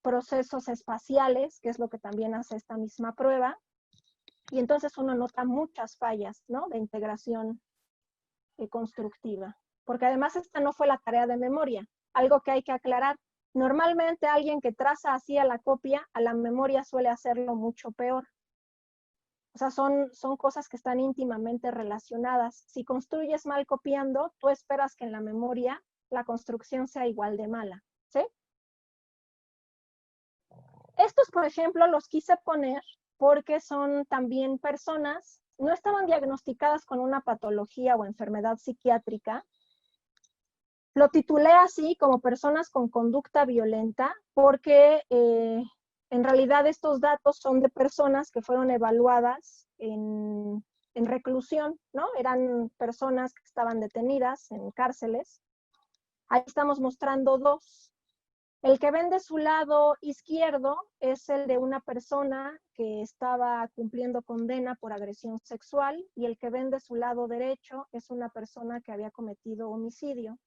B: procesos espaciales, que es lo que también hace esta misma prueba. Y entonces uno nota muchas fallas, ¿no?, de integración constructiva. Porque además esta no fue la tarea de memoria, algo que hay que aclarar. Normalmente alguien que traza así a la copia, a la memoria suele hacerlo mucho peor. O sea, son cosas que están íntimamente relacionadas. Si construyes mal copiando, tú esperas que en la memoria la construcción sea igual de mala, ¿sí? Estos, por ejemplo, los quise poner porque son también personas, no estaban diagnosticadas con una patología o enfermedad psiquiátrica. Lo titulé así, como personas con conducta violenta, porque en realidad estos datos son de personas que fueron evaluadas en reclusión, ¿no? Eran personas que estaban detenidas en cárceles. Ahí estamos mostrando 2. El que ven de su lado izquierdo es el de una persona que estaba cumpliendo condena por agresión sexual, y el que ven de su lado derecho es una persona que había cometido homicidio.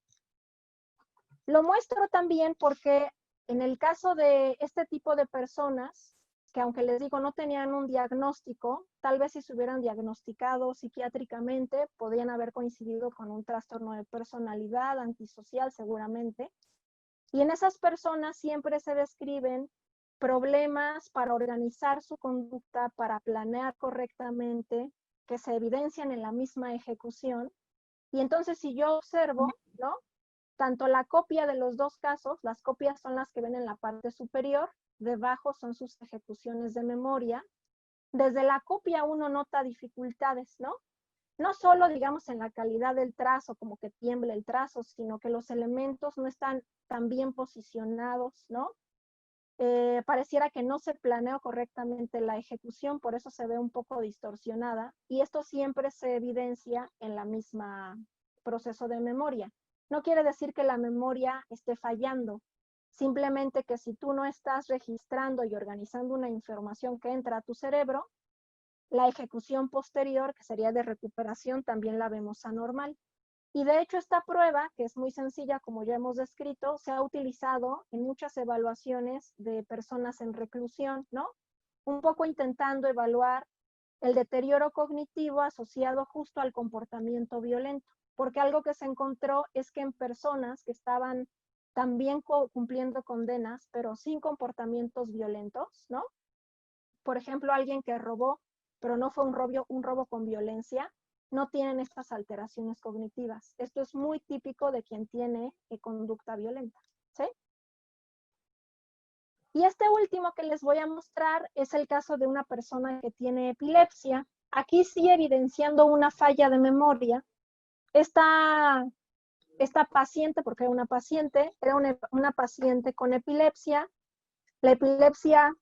B: Lo muestro también porque en el caso de este tipo de personas, que aunque les digo no tenían un diagnóstico, tal vez si se hubieran diagnosticado psiquiátricamente, podrían haber coincidido con un trastorno de personalidad, antisocial seguramente, Y en esas personas siempre se describen problemas para organizar su conducta, para planear correctamente, que se evidencian en la misma ejecución. Y entonces si yo observo, ¿no? Tanto la copia de los dos casos, las copias son las que ven en la parte superior, debajo son sus ejecuciones de memoria. Desde la copia uno nota dificultades, ¿no? No solo, digamos, en la calidad del trazo, como que tiemble el trazo, sino que los elementos no están tan bien posicionados, ¿no? Pareciera que no se planeó correctamente la ejecución, por eso se ve un poco distorsionada, y esto siempre se evidencia en la misma proceso de memoria. No quiere decir que la memoria esté fallando, simplemente que si tú no estás registrando y organizando una información que entra a tu cerebro, la ejecución posterior, que sería de recuperación, también la vemos anormal. Y de hecho esta prueba, que es muy sencilla, como ya hemos descrito, se ha utilizado en muchas evaluaciones de personas en reclusión, ¿no? Un poco intentando evaluar el deterioro cognitivo asociado justo al comportamiento violento, porque algo que se encontró es que en personas que estaban también cumpliendo condenas, pero sin comportamientos violentos, ¿no? Por ejemplo, alguien que robó, pero no fue un robo con violencia, no tienen estas alteraciones cognitivas. Esto es muy típico de quien tiene conducta violenta, ¿sí? Y este último que les voy a mostrar es el caso de una persona que tiene epilepsia. Aquí sí evidenciando una falla de memoria. Esta paciente, porque era una paciente paciente con epilepsia. La epilepsia,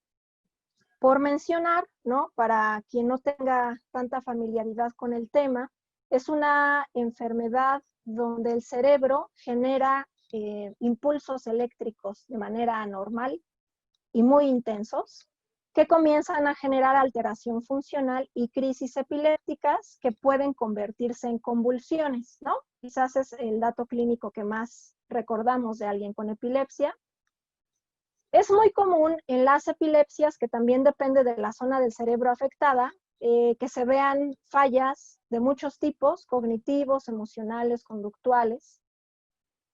B: por mencionar, ¿no? Para quien no tenga tanta familiaridad con el tema, es una enfermedad donde el cerebro genera impulsos eléctricos de manera anormal y muy intensos, que comienzan a generar alteración funcional y crisis epilépticas que pueden convertirse en convulsiones, ¿no? Quizás es el dato clínico que más recordamos de alguien con epilepsia. Es muy común en las epilepsias, que también depende de la zona del cerebro afectada, que se vean fallas de muchos tipos, cognitivos, emocionales, conductuales.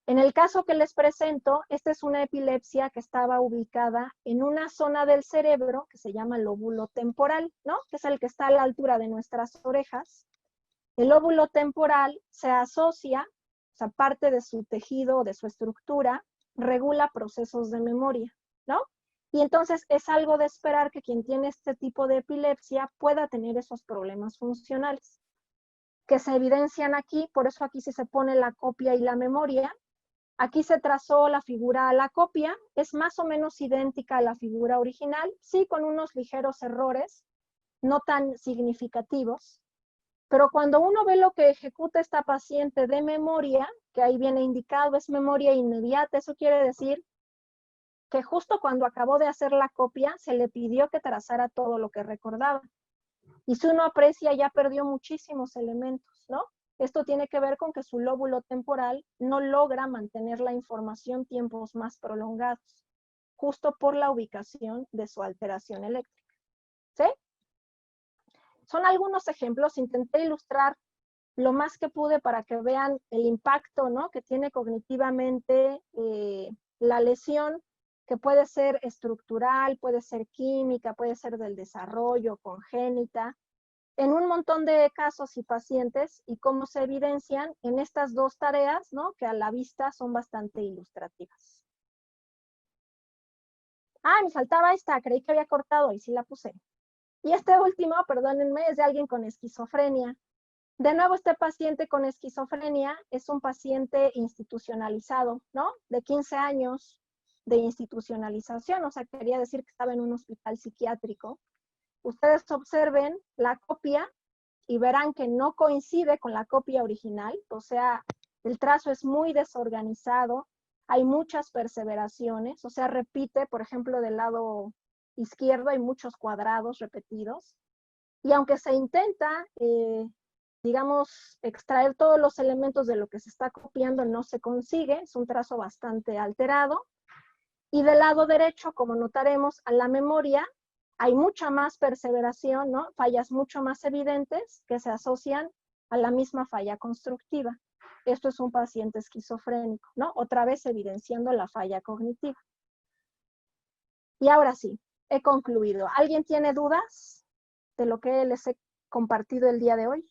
B: En el caso que les presento, esta es una epilepsia que estaba ubicada en una zona del cerebro que se llama lóbulo temporal, ¿no? Que es el que está a la altura de nuestras orejas. El lóbulo temporal se asocia, o sea, parte de su tejido, de su estructura, regula procesos de memoria, ¿no? Y entonces es algo de esperar que quien tiene este tipo de epilepsia pueda tener esos problemas funcionales, que se evidencian aquí, por eso aquí sí se pone la copia y la memoria. Aquí se trazó la figura a la copia, es más o menos idéntica a la figura original, sí con unos ligeros errores, no tan significativos, pero cuando uno ve lo que ejecuta esta paciente de memoria, que ahí viene indicado, es memoria inmediata, eso quiere decir que justo cuando acabó de hacer la copia, se le pidió que trazara todo lo que recordaba. Y si uno aprecia, ya perdió muchísimos elementos, ¿no? Esto tiene que ver con que su lóbulo temporal no logra mantener la información tiempos más prolongados, justo por la ubicación de su alteración eléctrica, ¿sí? Son algunos ejemplos, intenté ilustrar lo más que pude para que vean el impacto, ¿no? Que tiene cognitivamente la lesión, que puede ser estructural, puede ser química, puede ser del desarrollo, congénita, en un montón de casos y pacientes, y cómo se evidencian en estas dos tareas, ¿no? Que a la vista son bastante ilustrativas. Ah, me faltaba esta, creí que había cortado y sí la puse. Y este último, perdónenme, es de alguien con esquizofrenia. De nuevo, este paciente con esquizofrenia es un paciente institucionalizado, ¿no? De 15 años de institucionalización, o sea, quería decir que estaba en un hospital psiquiátrico. Ustedes observen la copia y verán que no coincide con la copia original, o sea, el trazo es muy desorganizado, hay muchas perseveraciones, o sea, repite, por ejemplo, del lado izquierdo hay muchos cuadrados repetidos, y aunque se intenta, digamos, extraer todos los elementos de lo que se está copiando, no se consigue, es un trazo bastante alterado. Y del lado derecho, como notaremos, a la memoria hay mucha más perseveración, ¿no? Fallas mucho más evidentes que se asocian a la misma falla constructiva. esto es un paciente esquizofrénico, ¿no? Otra vez evidenciando la falla cognitiva. Y ahora sí, he concluido. ¿Alguien tiene dudas de lo que les he compartido el día de hoy?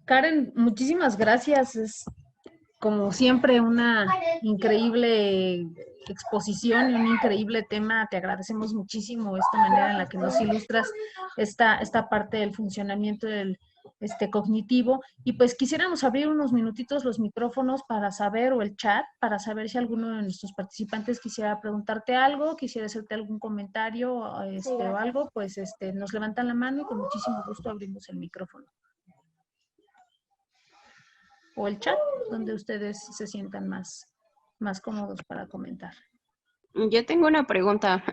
A: Karen, muchísimas gracias. Es como siempre una increíble exposición y un increíble tema. Te agradecemos muchísimo esta manera en la que nos ilustras esta parte del funcionamiento del cognitivo. Y pues quisiéramos abrir unos minutitos los micrófonos para saber, o el chat, para saber si alguno de nuestros participantes quisiera preguntarte algo, quisiera hacerte algún comentario o algo, pues nos levantan la mano y con muchísimo gusto abrimos el micrófono. O el chat, donde ustedes se sientan más cómodos para comentar.
C: Yo tengo una pregunta.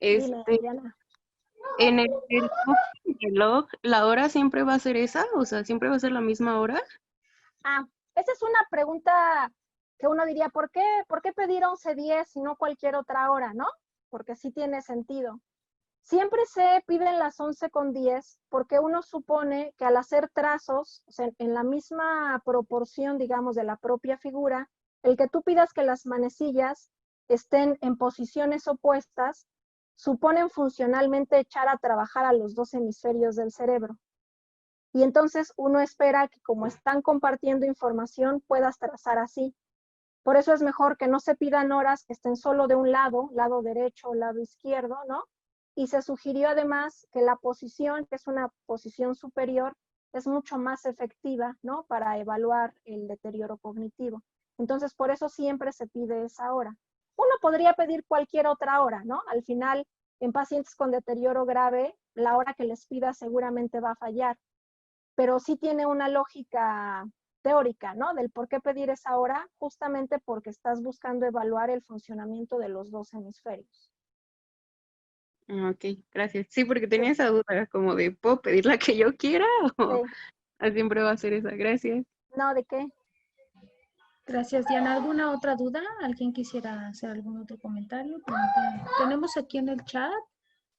B: Dime, Diana.
C: En el reloj, ¿la hora siempre va a ser esa? O sea, ¿siempre va a ser la misma hora?
B: Esa es una pregunta que uno diría, ¿por qué pedir 11:10 y no cualquier otra hora, no? Porque sí tiene sentido. Siempre se piden las 11:10 porque uno supone que al hacer trazos, o sea, en la misma proporción, digamos, de la propia figura, el que tú pidas que las manecillas estén en posiciones opuestas, suponen funcionalmente echar a trabajar a los dos hemisferios del cerebro. Y entonces uno espera que como están compartiendo información, puedas trazar así. Por eso es mejor que no se pidan horas que estén solo de un lado derecho o lado izquierdo, ¿no? Y se sugirió además que la posición, que es una posición superior, es mucho más efectiva, ¿no? Para evaluar el deterioro cognitivo. Entonces, por eso siempre se pide esa hora. Uno podría pedir cualquier otra hora, ¿no? Al final, en pacientes con deterioro grave, la hora que les pida seguramente va a fallar. Pero sí tiene una lógica teórica, ¿no? Del por qué pedir esa hora, justamente porque estás buscando evaluar el funcionamiento de los dos hemisferios.
C: Ok, gracias. Sí, porque tenía esa duda como de, ¿puedo pedir la que yo quiera o siempre va a ser esa? Gracias.
B: No, ¿de qué?
A: Gracias, Diana. ¿Alguna otra duda? ¿Alguien quisiera hacer algún otro comentario? Tenemos aquí en el chat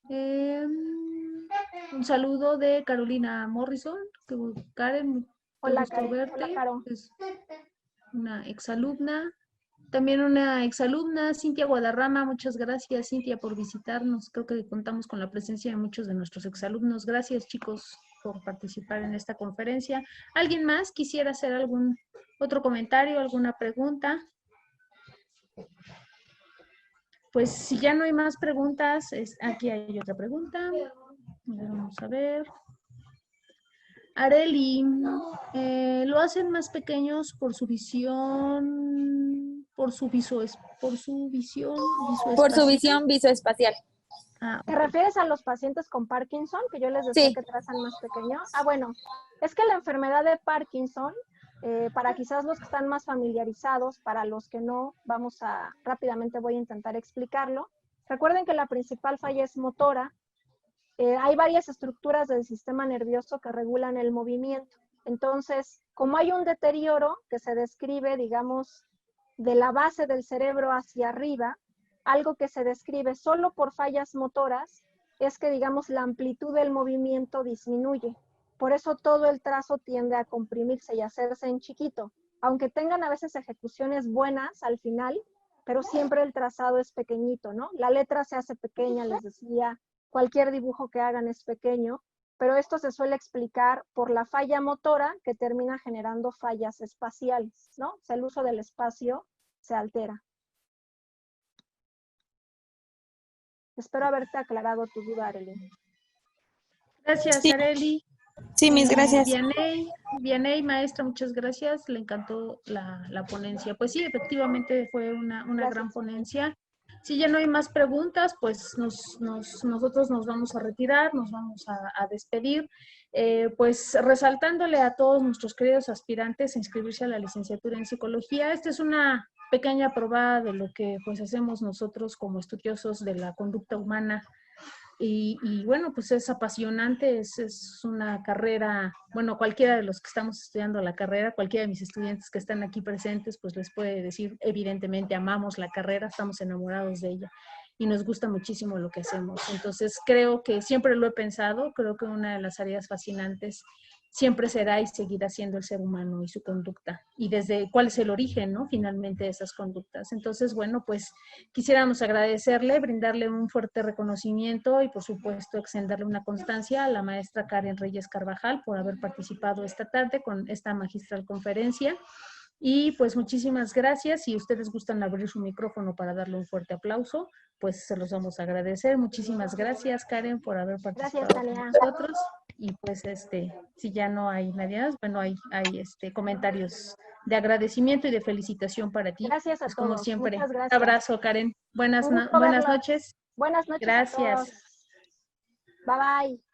A: un saludo de Carolina Morrison. Karen,
B: Hola,
A: gusto
B: Karen.
A: verte.
B: Hola, Caro.
A: Es una exalumna. También una exalumna, Cintia Guadarrama. Muchas gracias, Cintia, por visitarnos. Creo que contamos con la presencia de muchos de nuestros exalumnos. Gracias, chicos, por participar en esta conferencia. ¿Alguien más quisiera hacer algún otro comentario, alguna pregunta? Pues si ya no hay más preguntas, aquí hay otra pregunta. Vamos a ver. Areli, ¿lo hacen más pequeños por su visión, por su visión visoespacial?
F: Por su visión visoespacial.
B: ¿Te refieres a los pacientes con Parkinson, que yo les decía que trazan más pequeño? Bueno, es que la enfermedad de Parkinson, para quizás los que están más familiarizados, para los que no, rápidamente voy a intentar explicarlo. Recuerden que la principal falla es motora. Hay varias estructuras del sistema nervioso que regulan el movimiento. Entonces, como hay un deterioro que se describe, digamos, de la base del cerebro hacia arriba, algo que se describe solo por fallas motoras es que, digamos, la amplitud del movimiento disminuye. Por eso todo el trazo tiende a comprimirse y hacerse en chiquito. Aunque tengan a veces ejecuciones buenas al final, pero siempre el trazado es pequeñito, ¿no? La letra se hace pequeña, les decía, cualquier dibujo que hagan es pequeño, pero esto se suele explicar por la falla motora que termina generando fallas espaciales, ¿no? O sea, el uso del espacio se altera. Espero haberte aclarado tu duda, Arely.
A: Gracias,
F: Sí.
A: Arely.
F: Sí, mis gracias.
A: Vianey, maestra, muchas gracias. Le encantó la ponencia. Pues sí, efectivamente fue una gran ponencia. Si ya no hay más preguntas, pues nosotros nos vamos a retirar, nos vamos a despedir. Pues resaltándole a todos nuestros queridos aspirantes a inscribirse a la licenciatura en psicología. Esta es una pequeña probada de lo que pues hacemos nosotros como estudiosos de la conducta humana. Y bueno, pues es apasionante, es una carrera, bueno, cualquiera de los que estamos estudiando la carrera, cualquiera de mis estudiantes que están aquí presentes, pues les puede decir, evidentemente amamos la carrera, estamos enamorados de ella y nos gusta muchísimo lo que hacemos. Entonces creo que siempre lo he pensado, creo que una de las áreas fascinantes siempre será y seguirá siendo el ser humano y su conducta, y desde cuál es el origen, ¿no? Finalmente de esas conductas. Entonces, bueno, pues quisiéramos agradecerle, brindarle un fuerte reconocimiento y por supuesto extenderle una constancia a la maestra Karen Reyes Carvajal por haber participado esta tarde con esta magistral conferencia. Y pues muchísimas gracias. Si ustedes gustan abrir su micrófono para darle un fuerte aplauso, pues se los vamos a agradecer. Muchísimas gracias, Karen, por haber participado con
B: Talia.
A: nosotros. Y pues si ya no hay nadie más, bueno, hay comentarios de agradecimiento y de felicitación para ti.
B: Gracias a
A: pues,
B: todos.
A: como siempre.
B: Muchas
A: Un
B: gracias.
A: abrazo, Karen. Buenas
B: Un gusto
A: noches.
B: Buenas noches
A: Gracias.
B: a todos. Bye bye.